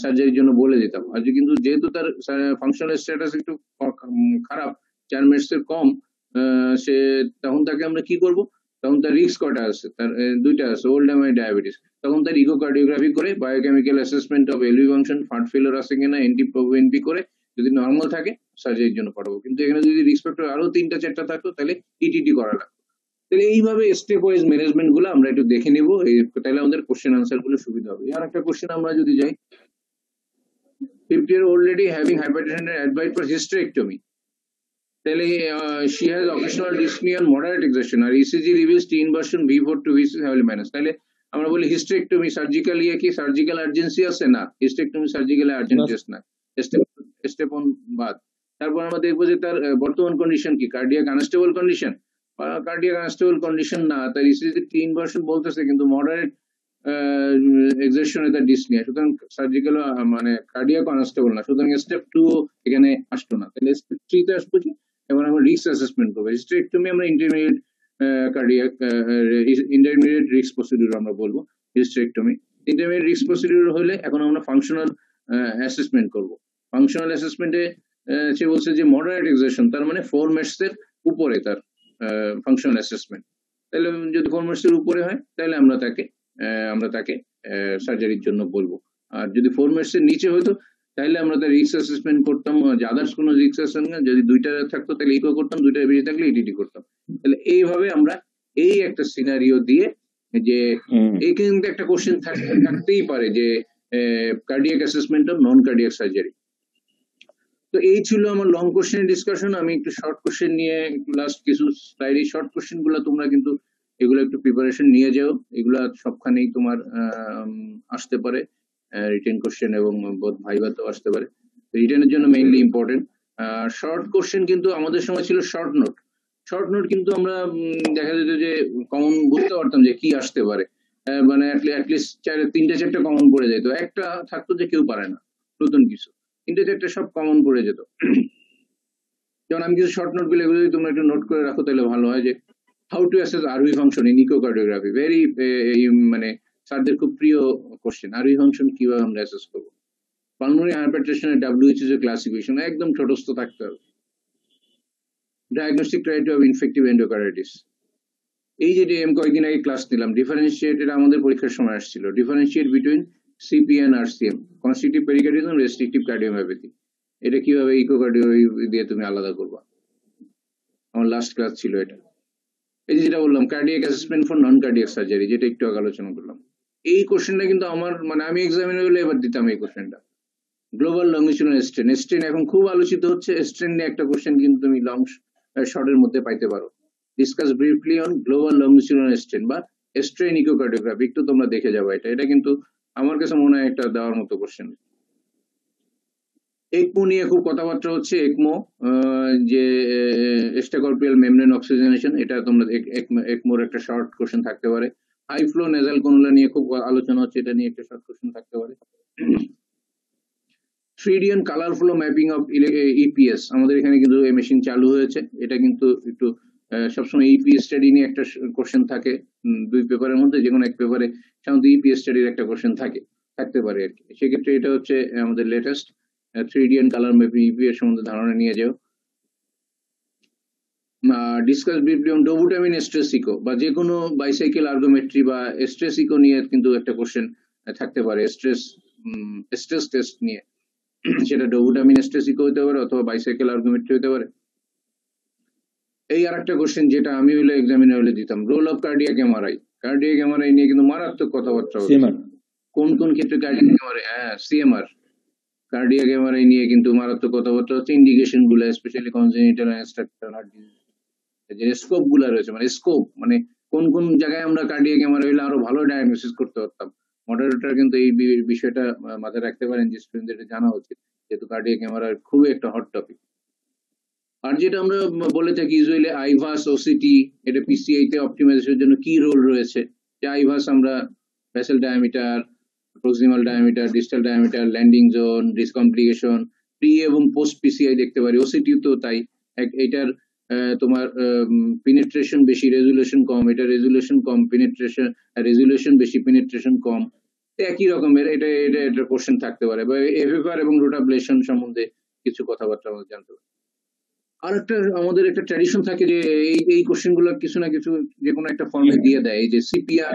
সার্জারির জন্য বলে দিতাম। আর কিন্তু যেহেতু তার ফাংশনাল স্ট্যাটাস একটু খারাপ, 4 মেটস এর কম, সে তখন তাকে আমরা কি করব, তখন তার রিস্ক কটা আছে, তার 2টা আছে, ওল্ড এমআই, ডায়াবেটিস। তখন তার ইকোকার্ডিওগ্রাফি করে biochemical assessment of LV function, heart failure আছে কিনা, এনটি করে যদি নর্মাল থাকে সার্জারির জন্য পাঠাবো। কিন্তু এখানে যদি রিস্ক ফ্যাক্টর আরো 3টা 4টা থাকতো তাহলে ইটিটি করা লাগতো। তাহলে এইভাবে স্টেপ ওয়াইজ ম্যানেজমেন্ট গুলো আমরা একটু দেখে নিব, তাহলে আমাদের কোশ্চেন আনসার গুলো সুবিধা হবে। আর একটা কোশ্চেন আমরা যদি যাই, 50-year-old lady having hypertension and advised for hysterectomy. তাহলে she has occasional dyspnea and moderate exertion, R ECG reveals T inversion V4 to V6 heavily minus। তাহলে আমরা বলি হিস্টেরেক্টমি সার্জিক্যাল কি সার্জিক্যাল আর্জেন্সি আছে? না, হিস্টেরেক্টমি সার্জিক্যাল আর্জেন্সি না, step 1 বাদ। তারপর আমরা দেখবো যে তার বর্তমান কন্ডিশন কি, cardiac unstable condition, cardiac unstable condition না, তার ECG T inversion বলতেছে কিন্তু মডারেট এক্সারশনে তার ডিসনিয়া, সুতরাং সার্জিক্যাল মানে কার্ডিয়াক আনস্টেবল না, সুতরাং স্টেপ 2 এখানে আসতো না। তাহলে স্টেপ 3 তে আসবো কি, এবার আমরা রিস্ক অ্যাসেসমেন্ট করবো। হিস্টেরেক্টমি আমরা intermediate cardiac intermediate risk procedure আমরা বলবো হিস্টেরেক্টমি। ইন্টারমিডিয়েট রিস্ক প্রসিডিউর হলে এখন আমরা ফাংশনাল অ্যাসেসমেন্ট করব। ফাংশনাল অ্যাসেসমেন্টে সে বলছে যে মডারেট এক্সারশন, তার মানে 4 মেটস এর উপরে তার ফাংশনাল অ্যাসেসমেন্ট। তাহলে যদি 4 মেটস এর উপরে হয় তাহলে আমরা তাকে সার্জারির জন্য বলবো। আর যদি 4 মেটস এর নিচে হতো তাহলে আমরা তার রিস্ক অ্যাসেসমেন্ট করতাম, আদার্স কোনো রিস্ক অ্যাসেসমেন্ট, যদি 2টা থাকতো তাহলে ইকো করতাম, 2টার বেশি থাকলে ইটিটি করতাম। তাহলে এইভাবে আমরা এই একটা সিনারিও দিয়ে, যে এই কিন্তু একটা কোশ্চেন থাকতেই পারে যে cardiac assessment of non cardiac surgery. তো এই ছিল আমার লং কোশ্চেনের ডিসকাশন। আমি একটু শর্ট কোশ্চেন নিয়ে একটু লাস্ট কিছু স্লাইড, এই শর্ট কোশ্চেন গুলো তোমরা কিন্তু এগুলো একটু প্রিপারেশন নিয়ে যাও, এগুলা সবখানেই তোমার আসতে পারে, রিটেন কোশ্চেন এবং বোধ ভাইভাতেও আসতে পারে। রিটেনের জন্য মেইনলি ইম্পর্টেন্ট। শর্ট কোশ্চেন কিন্তু আমাদের সময় ছিল শর্ট নোট। শর্ট নোট কিন্তু আমরা দেখা যেত যে কমন বুঝতে পারতাম যে কি আসতে পারে, মানে অ্যাটলিস্ট 3টা 4টা কমন পড়ে যেত, একটা থাকতো যে কেউ পারে না নতুন কিছু, 3টা 4টা সব কমন পড়ে যেত। যেমন আমি কিছু শর্ট নোট গুলো, এগুলো যদি তোমরা একটু নোট করে রাখো তাহলে ভালো হয়। যে how to assess RV function in echocardiography, very মানে স্যারদের খুব প্রিয় কোশ্চেন, আরভি ফাংশন কিভাবে আমরা অ্যাসেস করবো। পালমোনারি হাইপারটেনশনের WHO ক্লাসিফিকেশন একদম ছোটস্থ থাকতে হবে। ডায়াগনস্টিক ক্রাইটেরিয়া অফ ইনফেক্টিভ এন্ডোকার্ডিটিস, এই যে কয়েকদিন আগে ক্লাস নিলাম, ডিফারেন্সিয়েট, এটা আমাদের পরীক্ষার সময় আসছিল, differentiate between CP and RCM, constrictive pericarditis, restrictive cardiomyopathy, এটা কিভাবে ইকোকার্ডিও দিয়ে তুমি আলাদা করবা, আমার লাস্ট ক্লাস ছিল এটা। এই যেটা বললাম cardiac assessment for non cardiac surgery, যেটা একটু আগে আলোচনা করলাম, এই কোশ্চেনটা কিন্তু আমার মানে আমি এক্সামিনার হলে এবার দিতাম এই কোশ্চেনটা। গ্লোবাল লংজিটিউডাল স্ট্রেন, স্ট্রেন এখন খুব আলোচিত হচ্ছে, স্ট্রেন নিয়ে একটা কোশ্চেন কিন্তু তুমি লং শর্টের মধ্যে পাইতে পারো। Discuss briefly on global longitudinal strain বা স্ট্রেন ইকোকার্ডিওগ্রাফি, একটু তোমরা দেখে যাবো এটা, এটা কিন্তু আমার কাছে মনে হয় একটা দেওয়ার মতো কোশ্চেন। একমো নিয়ে খুব কথাবার্তা হচ্ছে, একমো যে এক্সট্রাকর্পিয়াল মেমব্রেন অক্সিজেনেশন, এটা তোমরা একমোর একটা শর্ট কোশ্চেন থাকতে পারে। হাই ফ্লো নেজাল কনুলা নিয়ে খুব আলোচনা হচ্ছে, এটা নিয়ে একটা শর্ট কোশ্চেন থাকতে পারে। 3D and color flow mapping of EPS, আমাদের এখানে কিন্তু এই মেশিন চালু হয়েছে, এটা কিন্তু একটু সবসময় EPS স্টাডি নিয়ে একটা কোশ্চেন থাকে, দুই পেপারের মধ্যে যে কোনো এক পেপারে সাধারণত EPS স্টাডির একটা কোশ্চেন থাকতে পারে আর কি। সেক্ষেত্রে এটা হচ্ছে আমাদের latest 3D and color mapping EPS সম্বন্ধে ধারণা নিয়ে যাও। Discuss briefly on dobutamine stress echo, বা যে কোনো বাইসাইকেল আর্গোমেট্রি বা স্ট্রেস ইকো নিয়ে কিন্তু একটা কোশ্চেন থাকতে পারে, স্ট্রেস টেস্ট নিয়ে, সেটা ডোবুটামিন স্ট্রেস ইকো হতে পারে অথবা বাইসাইকেল আর্গুমেন্ট্রি হতে পারে। এই আর একটা কোশ্চেন যেটা আমি হলে এক্সামিনার হলে দিতাম, role of cardiac MRI, cardiac MRI নিয়ে কিন্তু মারাত্মক কথাবার্তা হচ্ছে, কোন কোন ক্ষেত্রে cardiac MRI, CMR, cardiac MRI নিয়ে কিন্তু মারাত্মক কথাবার্তা হচ্ছে, ইন্ডিকেশন গুলো specially congenital and structural heart disease, যে স্কোপ গুলা রয়েছে, মানে স্কোপ মানে কোন কোন জায়গায় আমরা কার্ডিয়াক এমআরআই হলে আরো ভালো ডায়াগনোসিস করতে পারতাম। মডারেটর কিন্তু এই বিষয়টা মাথায় রাখতে পারেন যে স্টুডেন্টদের জানা উচিত, যেহেতু কার্ডিয়াক এমআরআই খুবই একটা হট টপিক। আর যেটা আমরা বলে থাকি ইউজুয়ালি আইভাস ওসিটি, এটা পিসিআই তে অপটিমাইজেশনের জন্য কি রোল রয়েছে, যে আইভাস আমরা vessel diameter, proximal diameter, distal diameter, landing zone, discomplication, pre এবং পোস্ট পিসিআই দেখতে পারি, ওসিটি তো তাই। এটার তোমার পেনিট্রেশন বেশি, রেজুলেশন কম, এটা রেজুলেশন কম, পেনিট্রেশন রেজুলেশন বেশি, পেনিট্রেশন কম, একই রকমের এটা এটা এটা কোশ্চেন থাকতে পারে। বা এফএফআর এবং রোটাবলেশন সম্বন্ধে কিছু কথাবার্তা আমাদের জানতে পারে। আর একটা আমাদের একটা ট্র্যাডিশন থাকে যে এই কোশ্চেন গুলো কিছু না কিছু যে কোনো একটা ফর্মে দিয়ে দেয়, এই যে CPR,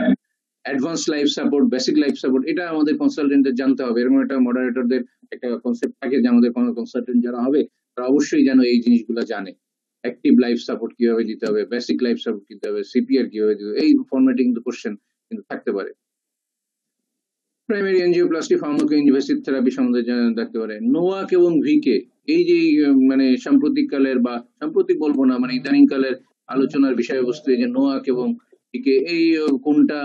advance life support, basic life support, এটা আমাদের কনসালটেন্টদের জানতে হবে। এরকম একটা মডারেটরদের একটা কনসেপ্ট থাকে যে আমাদের কোনো কনসালটেন্ট যারা হবে তারা অবশ্যই যেন এই জিনিসগুলো জানে, অ্যাক্টিভ লাইফ সাপোর্ট কিভাবে দিতে হবে, বেসিক লাইফ সাপোর্ট দিতে হবে, সিপিআর কিভাবে দিতে হবে, এই ফরম্যাটে কিন্তু কোশ্চেন কিন্তু থাকতে পারে। Primary angioplasty, pharmaco invasive therapy সম্বন্ধে দেখতে পারে। নোয়াক এবং ভিকে, এই যে মানে সাম্প্রতিককালের, বা সাম্প্রতিক বলবো না, মানে ইদানিং কালের আলোচনার বিষয়বস্তু, যে নোয়াক এবং ভিকে, এই কোনটা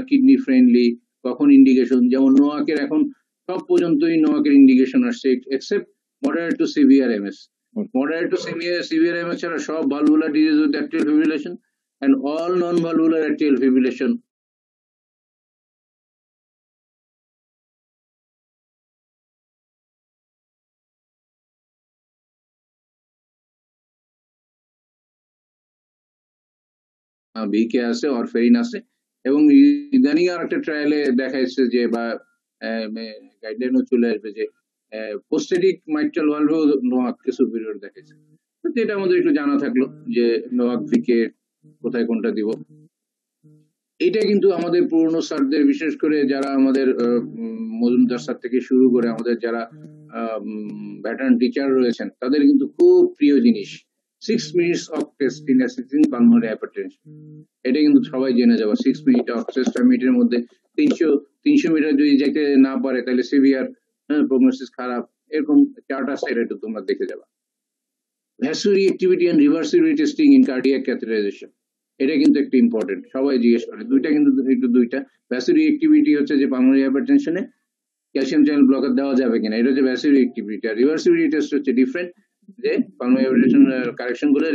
কিডনি ফ্রেন্ডলি, কখন ইন্ডিকেশন, যেমন নোয়াকের এখন সব পর্যন্তই নোয়াকের ইন্ডিকেশন আসছে except moderate to severe MS, moderate to severe MS ছাড়া সব valvular disease with atrial fibrillation and all non valvular atrial fibrillation VK আছে, অরফেরিন আছে। এবং ইদানিং আর একটা ট্রায়ালে দেখা যাচ্ছে যে, বা গাইডলাইনও চলে আসবে যে পোস্টেটিক মাইট্রাল ভালভেও নোয়াককে সুপিরিয়র দেখাচ্ছে। তো এটা আমাদের একটু জানা থাকলো যে নোয়াক ভিকে কোথায় কোনটা দিব। এটা কিন্তু আমাদের পুরনো স্যারদের, বিশেষ করে যারা আমাদের মজুমদার স্যার থেকে শুরু করে আমাদের যারা ভেটারান টিচার রয়েছেন, তাদের কিন্তু খুব প্রিয় জিনিস 6 minutes of test in assessing pulmonary hypertension। এটা কিন্তু সবাই জেনে যাবে, 6 minute of test, মিনিটের মধ্যে 300 মিটার যদি যেতে না পারে তাহলে সিভিয়ার প্রগনোসিস খারাপ, এরকম চার্ট আছে, এটা একটু তোমরা দেখে যাবা। Vasoreactivity and reversibility testing in cardiac catheterization, এটা কিন্তু একটু ইম্পর্টেন্ট, সবাই জিজ্ঞেস করে। দুইটা কিন্তু একটু দুইটা, ভ্যাসকুলারি অ্যাক্টিভিটি হচ্ছে যে পালমোনারি হাইপারটেনশনে ক্যালসিয়াম চ্যানেল ব্লকার দেওয়া যাবে কিনা, এটা হচ্ছে ভ্যাসকুলারি অ্যাক্টিভিটি। আর রিভার্সিবিলিটি টেস্ট হচ্ছে ডিফারেন্ট, যে পালমোনারি হাইপারটেনশন কারেকশন করে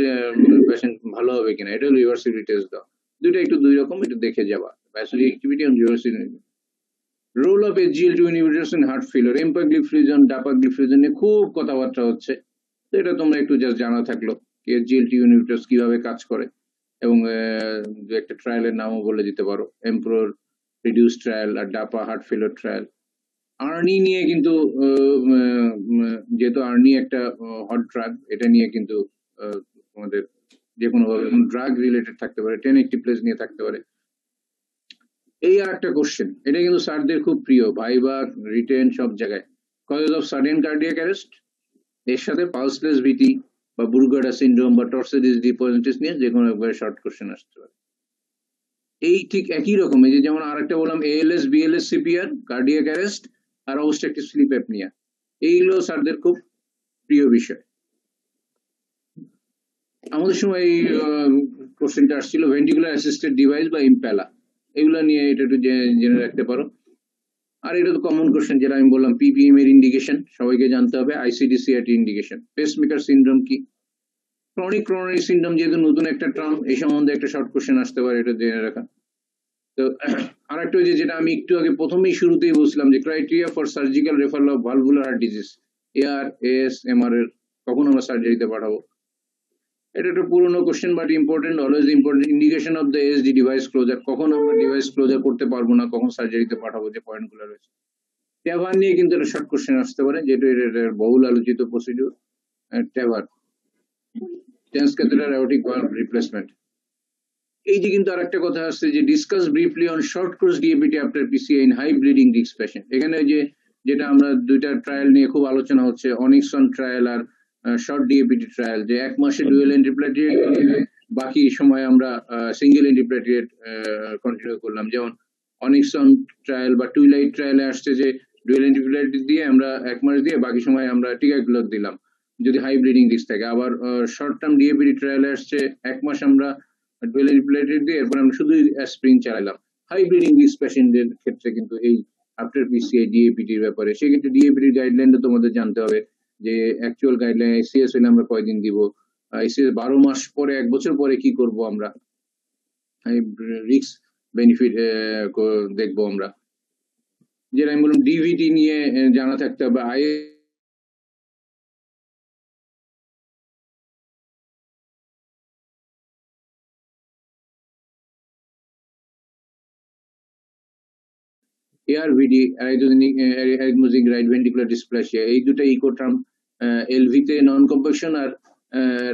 পেশেন্ট ভালো হবে কিনা, এটা হলো রিভার্সিবিলিটি টেস্ট দেওয়া। দুইটা একটু দুই রকম, একটু দেখে যাবা, vasoreactivity and reversibility. Role of SGLT inhibitors in heart failure, empagliflozin, dapagliflozin নিয়ে খুব কথাবার্তা হচ্ছে, তো এটা তোমরা একটু জাস্ট জানা থাকলো SGLT ইনহিবিটরস কিভাবে কাজ করে। এবং দু একটা ট্রায়ালের নামও বলে দিতে পারো, এমপ্রোর রিডিউস ট্রায়াল আর ডাপা হার্ট ফেলিওর ট্রায়াল। আর্নি নিয়ে কিন্তু যেহেতু আর্নি একটা হট ড্রাগ, এটা নিয়ে কিন্তু আমাদের যে কোনো ভাবে ড্রাগ রিলেটেড থাকতে পারে, 10 প্লেস নিয়ে থাকতে পারে। এই আর একটা কোশ্চেন, এটা কিন্তু স্যারদের খুব প্রিয়, ভাইবা, রিটেন, সব জায়গায়। Cause of sudden cardiac arrest, এর সাথে পালসলেস ভিটি বা বুরগাডা সিনড্রোম বা টর্সিডিস ডিপোজিটিস নিয়ে যে কোনো একবারে শর্ট কোশ্চেন আসতে পারে। এই ঠিক একই রকম, এই যে যেমন আরেকটা বললাম ALS, BLS, CPR, cardiac arrest আর অবস্ট্রাকটিভ স্লিপ অ্যাপনিয়া, এইগুলো স্যারদের খুব প্রিয় বিষয়। আমাদের সময় এই কোশ্চেনটা আসছিল ভেন্টিকুলার অ্যাসিস্টেড ডিভাইস বা ইম্প্যালা, এগুলো নিয়ে এটা একটু জেনে রাখতে পারো। আর এটা তো কমন কোশ্চেন, যেটা আমি বললাম পিপিএম এর ইন্ডিকেশন সবাইকে জানতে হবে, আইসিডি-সিআরটি ইন্ডিকেশন, পেসমেকার সিনড্রোম কি, ক্রনিক করোনারি সিনড্রোম যেহেতু নতুন একটা টার্ম, এই সম্বন্ধে একটা শর্ট কোশ্চেন আসতে পারে, এটা জেনে রাখা। তো আরেকটা যে যেটা আমি একটু আগে প্রথমেই শুরুতেই বলছিলাম যে criteria for surgical referral of valvular heart disease, AR, AS, MR এর কখন আমরা সার্জারিতে পাঠাবো, এটা একটা পুরনো question but important, always important. Indication of the ASD device closure, কখন আমরা ডিভাইস ক্লোজার করতে পারবো না, কখন সার্জারিতে পাঠাবো, যে পয়েন্টগুলো রয়েছে। ট্যাভার নিয়ে কিন্তু একটা শর্ট কোশ্চেন আসতে পারে, যেটা এটার বহুল আলোচিত procedure. TAVR, transcatheter aortic valve replacement. এই যে কিন্তু আরেকটা কথা আসছে যে discuss briefly on short course DAPT after PCI in high bleeding risk patient. এখানে যে যেটা আমরা দুইটা ট্রায়াল নিয়ে খুব আলোচনা হচ্ছে, অনিক্সন ট্রায়াল আর শর্ট ডিএবিটি ট্রায়াল, যে 1 মাসে ডুয়েল এন্টিপ্লেটিয়েট, বাকি সময় আমরা সিঙ্গেল এন্টিপ্লেটিয়েট কন্টিনিউ করলাম। যেমন অনিক্সন ট্রায়াল বা টুইলাইট ট্রায়ালে আসছে যে ডুয়েল এন্টিপ্লেটিয়েট দিয়ে আমরা 1 মাস দিয়ে বাকি সময় আমরা টিকাগুলোর দিলাম যদি হাই ব্লিডিং রিস্ক থাকে। আবার শর্ট টার্ম ডিএবিটি ট্রায়ালে আসছে 1 মাস আমরা ডুয়েল এন্টিপ্লেটিয়েট দিয়ে এরপর আমরা শুধু অ্যাসপ্রিন চালালাম। হাই ব্লিডিং রিস্ক পেশেন্টদের ক্ষেত্রে কিন্তু এই আফটার পিসিআই ডিএপিটির ব্যাপারে, সেক্ষেত্রে ডিএপিটি গাইডলাইনটা তোমাদের জানতে হবে যে অ্যাকচুয়াল গাইডলাইন আইসিএস হলে আমরা কয়দিন দিব, আইসিএস 12 মাস পরে, 1 বছর পরে কি করব আমরা, রিস্ক বেনিফিট দেখবো আমরা। যেটা আমি বললাম ডিভিটি নিয়ে জানা থাকতে হবে, ARVD, arrhythmogenic right ventricular dysplasia, এই দুটো ইকো টার্ম, এলভিতে নন কম্পাকশন আর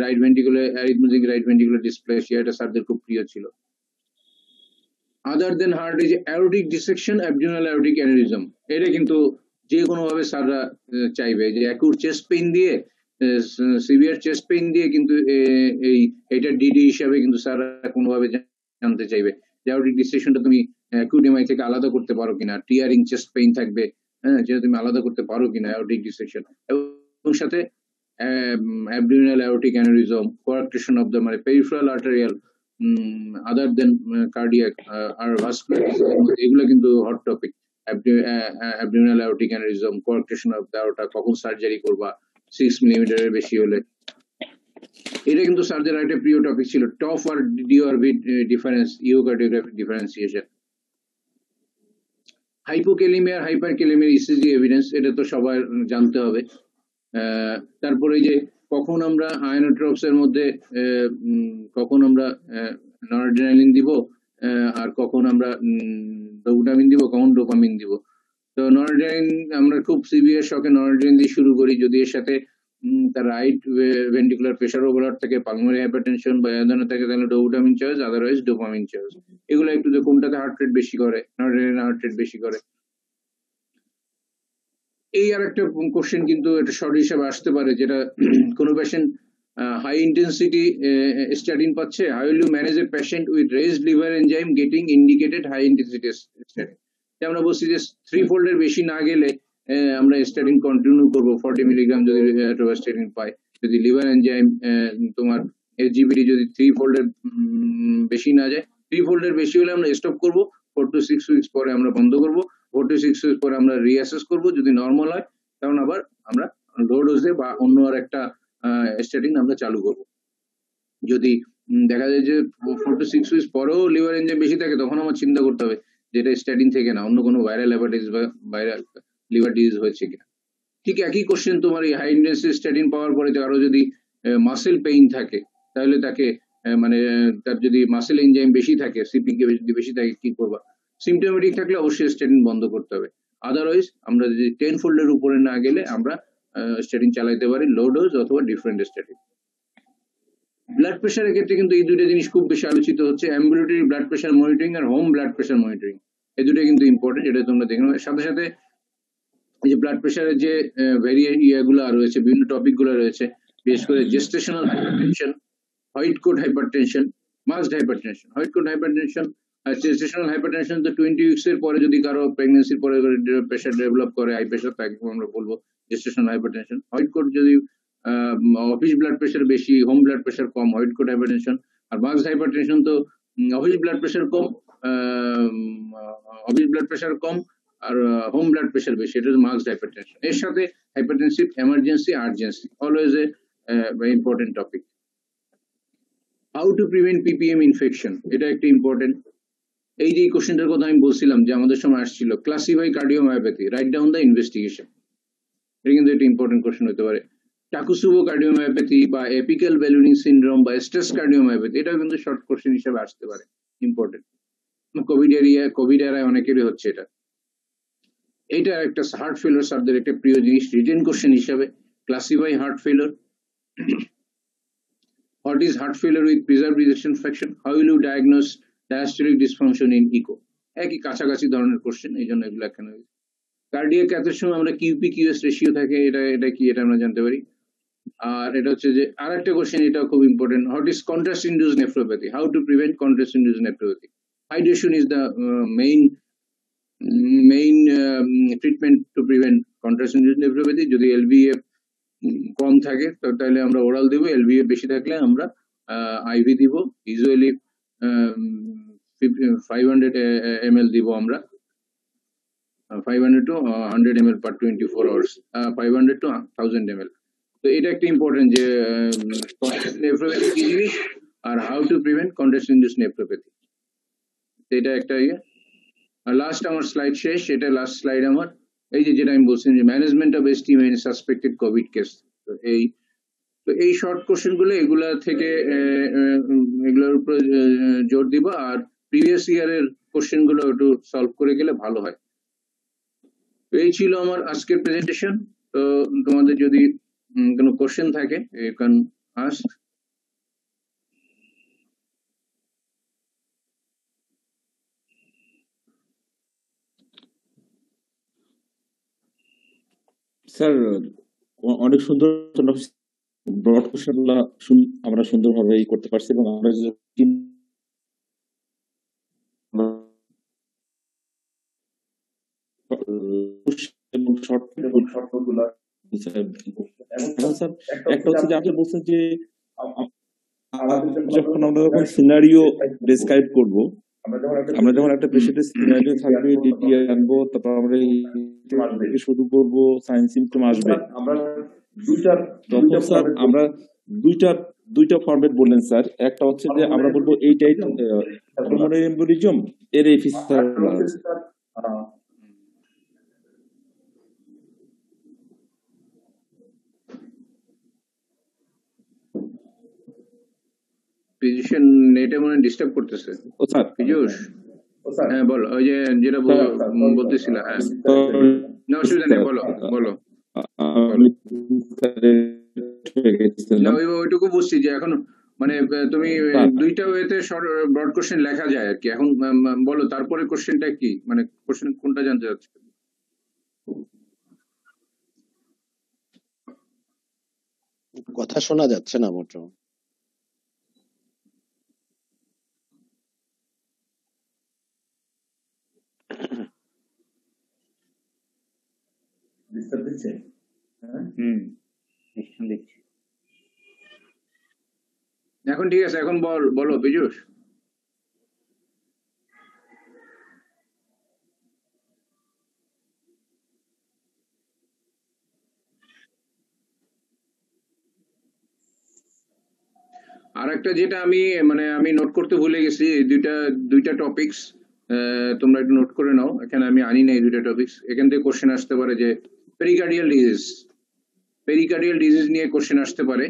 right ventricular arrhythmogenic right ventricular dysplasia, এটা স্যারদের খুব প্রিয় ছিল। আদার দেন হার্ট এই যে aortic dissection, abdominal aortic aneurysm, এটা কিন্তু যে কোনো ভাবে স্যাররা চাইবে যে অ্যাকুট চেস্ট পেইন দিয়ে, সিভিয়ার চেস্ট পেইন দিয়ে কিন্তু এই এটা ডিডি হিসাবে কিন্তু স্যাররা কোনোভাবে জানতে চাইবে যে অ্যাওর্টিক ডিসেকশনটা তুমি অ্যাকুট এমআই থেকে আলাদা করতে পারো কিনা, টিয়ারিং চেস্ট পেইন থাকবে, হ্যাঁ, যেটা তুমি আলাদা করতে পারো কিনা অ্যাওর্টিক ডিসেকশন, এবং সাথে abdominal aortic aneurysm, coarctation of the মানে peripheral arterial other than cardiac আর ভাস্কুলার, এগুলো কিন্তু hot topic. Abdominal aortic aneurysm, coarctation of the aorta, কখন সার্জারি করবা 6 মিলিমিটারের বেশি হলে, এটা কিন্তু স্যারদের একটা প্রিয় টপিক ছিল। টপ আর DRV difference, echocardiographic differentiation, hypokalaemia, hyperkalaemia ECG evidence, এটা তো সবার জানতে হবে। তারপরে যে কখন আমরা আয়োনোট্রপস এর মধ্যে কখন আমরা নরঅ্যাড্রেনালিন দিব, আর কখন আমরা ডোপামিন দিব, কখন ডোপামিন দিব। তো নরঅ্যাড্রেনালিন আমরা খুব সিভিয়ার শকে নরঅ্যাড্রেনালিন দিয়ে শুরু করি, যদি এর সাথে তার রাইট ভেন্ট্রিকুলার প্রেসার ওভারলোড থাকে, পালমোনারি হাইপারটেনশন বা এ ধরনের থাকে, তাহলে dopamine choice, otherwise dopamine choice. এগুলো একটু যে কোনটাতে হার্ট রেট বেশি করে, নরঅ্যাড্রেনালিন হার্ট রেট বেশি করে। এই আর একটা কোশ্চেন কিন্তু এটা শর্ট হিসাবে আসতে পারে, যেটা কোনো পেশেন্ট হাই ইন্টেন্সিটি স্ট্যাটিন পাচ্ছে, how will you manage a patient with raised liver enzyme getting indicated high intensity statin. আমরা বলছি যে 3 ফোল্ডের বেশি না গেলে আমরা স্ট্যাটিন কন্টিনিউ করবো, 40 মিলিগ্রাম যদি অ্যাটোভাস্টেটিন পাই। যদি লিভার এনজাইম তোমার এসজিবিডি যদি 3 ফোল্ডের বেশি না যায়, 3 ফোল্ডের বেশি হলে আমরা স্টপ করবো, 4 to 6 উইকস পরে আমরা বন্ধ করবো, 4 to 6 উইকস পরে আমরা রিঅ্যাসেস করবো। যদি নর্মাল হয় তখন আবার আমরা লো ডোজে বা অন্য আর একটা স্ট্যাটিন আমরা চালু করবো। যদি দেখা যায় যে 4 to 6 উইকস পরেও লিভার এনজাইম বেশি থাকে, তখন আমার চিন্তা করতে হবে যেটা স্ট্যাটিন থেকে না, অন্য কোনো ভাইরাল হেপাটাইটিস বা ভাইরাল লিভার ডিজিজ হয়েছে কিনা। ঠিক একই কোশ্চেন তোমার এই হাই ইন্টেন্সিটি স্ট্যাটিন পাওয়ার পরে কারো যদি মাসেল পেইন থাকে, তাহলে তাকে মানে তার যদি মাসেল এনজাইম বেশি থাকে, সিপিকে যদি বেশি থাকে, কি করবা? সিমটোমেটিক থাকলে অবশ্যই স্ট্যাটিন বন্ধ করতে হবে। আদারওয়াইজ আমরা যদি 10 ফোল্ডের উপরে না গেলে আমরা স্ট্যাটিন চালাইতে পারি, লো ডোজ অথবা ডিফারেন্ট স্ট্যাটিন। ব্লাড প্রেশারের ক্ষেত্রে কিন্তু এই দুটো জিনিস খুব বেশি আলোচিত হচ্ছে, অ্যাম্বুলেটরি ব্লাড প্রেশার মনিটরিং আর হোম ব্লাড প্রেশার মনিটরিং। এই দুটো কিন্তু ইম্পর্টেন্ট, এটা তোমরা দেখে নেবে। সাথে সাথে এই যে ব্লাড প্রেশারের যে ইয়েগুলো রয়েছে, বিভিন্ন টপিক গুলো রয়েছে, বিশেষ করে gestational hypertension, white coat hypertension, masked hypertension. White coat hypertension আর জেস্টেশনাল হাইপারটেনশন তো 20 উইকস এর পরে যদি কারো প্রেগন্যান্সির পরে প্রেশার ডেভেলপ করে, হাই প্রেশার, তাকে আমরা বলবো জেস্টেশনাল হাইপারটেনশন। হোয়াইট কোট যদি অফিস ব্লাড প্রেশার বেশি, হোম ব্লাড প্রেশার কম, হোয়াইট কোট হাইপারটেনশন। আর মাস্কড হাইপারটেনশন তো অফিস ব্লাড প্রেশার কম, অফিস ব্লাড প্রেশার কম আর হোম ব্লাড প্রেশার বেশি, এটা হচ্ছে মাস্কড হাইপারটেনশন। এর সাথে hypertensive emergency, urgency, always a very important topic. How to prevent PPM infection, এটা একটা ইম্পর্টেন্ট। এই যে কোশ্চেনটার কথা আমি বলছিলাম যে আমাদের সময় আসছিল, classify cardiomyopathy, write down the investigation. এটা কিন্তু একটা ইম্পর্টেন্ট কোশ্চেন হতে পারে। টাকুসুবো কার্ডিওমায়োপ্যাথি বা এপিক্যাল ব্যালুনিং সিনড্রোম বা স্ট্রেস কার্ডিওমায়োপ্যাথি, এটাও কিন্তু শর্ট কোশ্চেন হিসেবে আসতে পারে, ইম্পর্টেন্ট। কোভিড এরায় অনেকেরই হচ্ছে এটা। এইটা একটা হার্ট ফেলিওর সাবজেক্ট, একটা প্রিয় জিনিস, রিটেন কোশ্চেন হিসাবে। Classify heart failure. What is heart failure with preserved ejection fraction? How will you diagnose diastolic dysfunction in echo? একই কাছাকাছি ধরনের কোশ্চেন, এই জন্য এগুলো এখানে। কার্ডিয়াক ক্যাথের সময় আমরা কিউপি কিউএস রেশিও থাকে, এটা কি, এটা আমরা জানতে পারি। আর এটা হচ্ছে যে আরেকটা কোশ্চেন, এটা খুব important, what is contrast induced nephropathy, how to prevent contrast induced nephropathy. Hydration is the main treatment two prevent contrast induced nephropathy. যদি এলভিএফ কম থাকে তাহলে আমরা ওরাল দিব, এলভিএফ বেশি থাকলে আমরা আইভি দিব। ইউজুয়ালি 500 ml দিব আমরা, 500 to 100 ml per 24 hours, 500 to 1000 ml। তো এটা একটা ইম্পর্টেন্ট যে নেফ্রোপ্যাথি কি জিনিস আর how to prevent contrast induced nephropathy, এটা একটা ইয়ে। আর লাস্ট আমার স্লাইড শেষ, এটা লাস্ট স্লাইড আমার। এই যে যেটা আমি বলছিলাম যে management of STM in suspected Covid case, তো এই শর্ট কোশ্চেন গুলো, এগুলা থেকে এগুলোর উপর জোর দিব। আর প্রিভিয়াস ইয়ারের কোশ্চেন গুলো একটু সলভ করে গেলে ভালো হয়। তো এই ছিল আমার আজকের প্রেজেন্টেশন। তো তোমাদের যদি কোনো কোশ্চেন থাকে, ইউ ক্যান আস্ক। স্যার অনেক সুন্দর ব্রড কোশ্চেন আমরা সুন্দরভাবে করতে পারছি, এবং আমরা একটা হচ্ছে যে আপনি বলছেন যে যখন আমরা যখন সিনারিও ডেসক্রাইব করব, আমরা যখন একটা পেশেন্টের সিনারিও থাকবে, ডিটিআই আনবো, তারপর আমরা শুরু করবো, সাইন সিমটম আসবে, তখন স্যার আমরা দুইটা ফরম্যাট বললেন স্যার। একটা হচ্ছে যে আমরা বলবো এইটাই পালমোনারি এম্বোলিজম, এর এফিসার পজিশন নেটে মনে ডিস্টার্ব করতেছে। ও স্যার পীযূষ, হ্যাঁ বলো, ওই যে যেটা বলতেছিলা। হ্যাঁ, না অসুবিধা নেই, বলো। ওইটুকু বুঝছি যে এখন মানে তুমি দুইটা ওয়েতে ব্রড কোশ্চেন লেখা যায় আর কি। এখন বলো তারপরে কোশ্চেনটা কি, মানে কোশ্চেন কোনটা জানতে চাচ্ছি। কথা শোনা যাচ্ছে না মোটো। এখন ঠিক আছে, এখন বলো পীযূষ। আর একটা যেটা আমি নোট করতে ভুলে গেছি, দুইটা টপিকস তোমরা একটু নোট করে নাও। এখানে আমি আনি নাই দুইটা টপিকস। এখান থেকে কোশ্চেন আসতে পারে যে পেরিকার্ডিয়াল ডিজিজ নিয়ে কোশ্চেন আসতে পারে,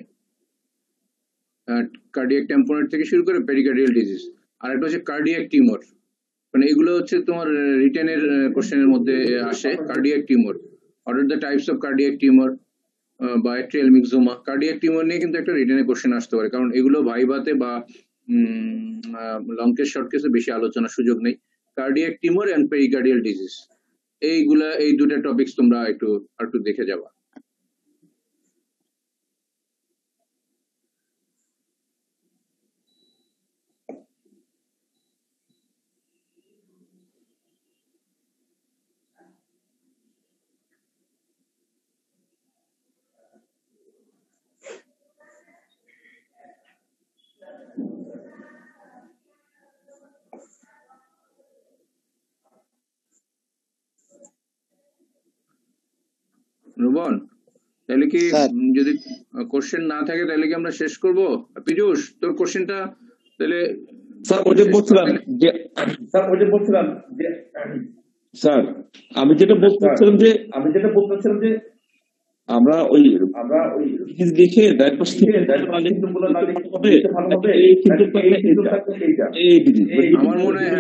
কার্ডিয়াক টেম্পোনেট থেকে শুরু করে পেরিকার্ডিয়াল ডিজিজ। আর একটা হচ্ছে কার্ডিয়াক টিউমার, মানে এগুলো হচ্ছে তোমার রিটেনের কোশ্চেনের মধ্যে আসে। Cardiac tumour, what are the types of cardiac tumour বা অ্যাট্রিয়াল মিক্সোমা। কার্ডিয়াক টিউমার নিয়ে কিন্তু একটা রিটেনের কোশ্চেন আসতে পারে, কারণ এগুলো ভাইভাতে বা লং কেস শর্ট কেসে বেশি আলোচনার সুযোগ নেই। Cardiac tumour and pericardial disease, এই দুটো টপিকস তোমরা একটু দেখে যাবা। রুবন, তাহলে কি স্যার। যদি কোশ্চেন না থাকে তাহলে কি আমরা শেষ করব? পীযূষ, তোর কোশ্চেনটা তাহলে স্যার ওই যে বলছিলাম যে স্যার আমি যেটা বলতেছিলাম যে আমরা ওই লিখে ডায়াগনোস থেকে আমার মনে হয়,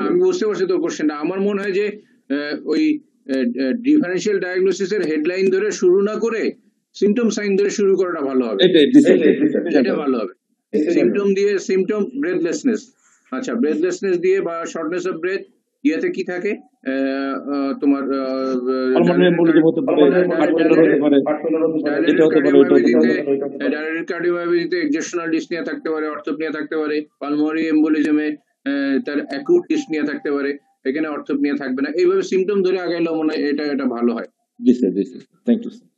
আমি বুঝতে পারছি তোর কোশ্চেনটা। আমার মনে হয় যে ওই ডিফারেন্সিয়াল ডায়াগনোসিস এর হেডলাইন ধরে শুরু না করে সিমটম সাইন ধরে শুরু করাটা ভালো হবে। এটা ভালো হবে। সিমটম দিয়ে, সিমটম ব্রেথলেসনেস, আচ্ছা ব্রেথলেসনেস দিয়ে বা শর্টনেস অফ ব্রেথ, ইয়েতে কি থাকে তোমার ডায়াবেটিক কার্ডিওমায়োপ্যাথিতে এক্সেপশনাল ডিসনিয়া থাকতে পারে, অর্থোপনিয়া থাকতে পারে। পালমোনারি এম্বোলিজমে তার অ্যাকুট ডিসনিয়া থাকতে পারে, এখানে অর্থোপনিয়া থাকবে না। এইভাবে সিমটম ধরে আগাইলে মনে হয় এটা ভালো হয়। জি স্যার, জি sir, thank you sir,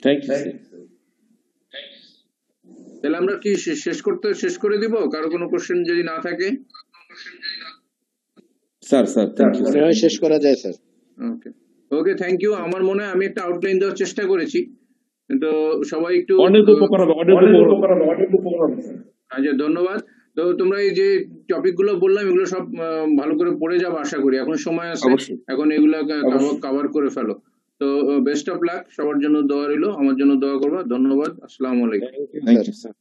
thank you sir. তাহলে আমরা কি শেষ করে দিব? কারো কোনো কোশ্চেন যদি না থাকে? স্যার থ্যাংক ইউ মনে হয় শেষ করা যায় স্যার। Okay, thank you. আমার মনে হয় আমি একটা আউটলাইন দেওয়ার চেষ্টা করেছি, কিন্তু সবাই একটু অনেক উপকার হবে। আচ্ছা, ধন্যবাদ। তো তোমরা এই যে টপিক গুলো বললাম এগুলো সব ভালো করে পড়ে যাবো আশা করি। এখন সময় আছে, এখন এগুলো কভার করে ফেলো। তো বেস্ট অফ লাক, সবার জন্য দোয়া রইলো, আমার জন্য দোয়া করবা। ধন্যবাদ, আসসালামু আলাইকুম। Thank you sir.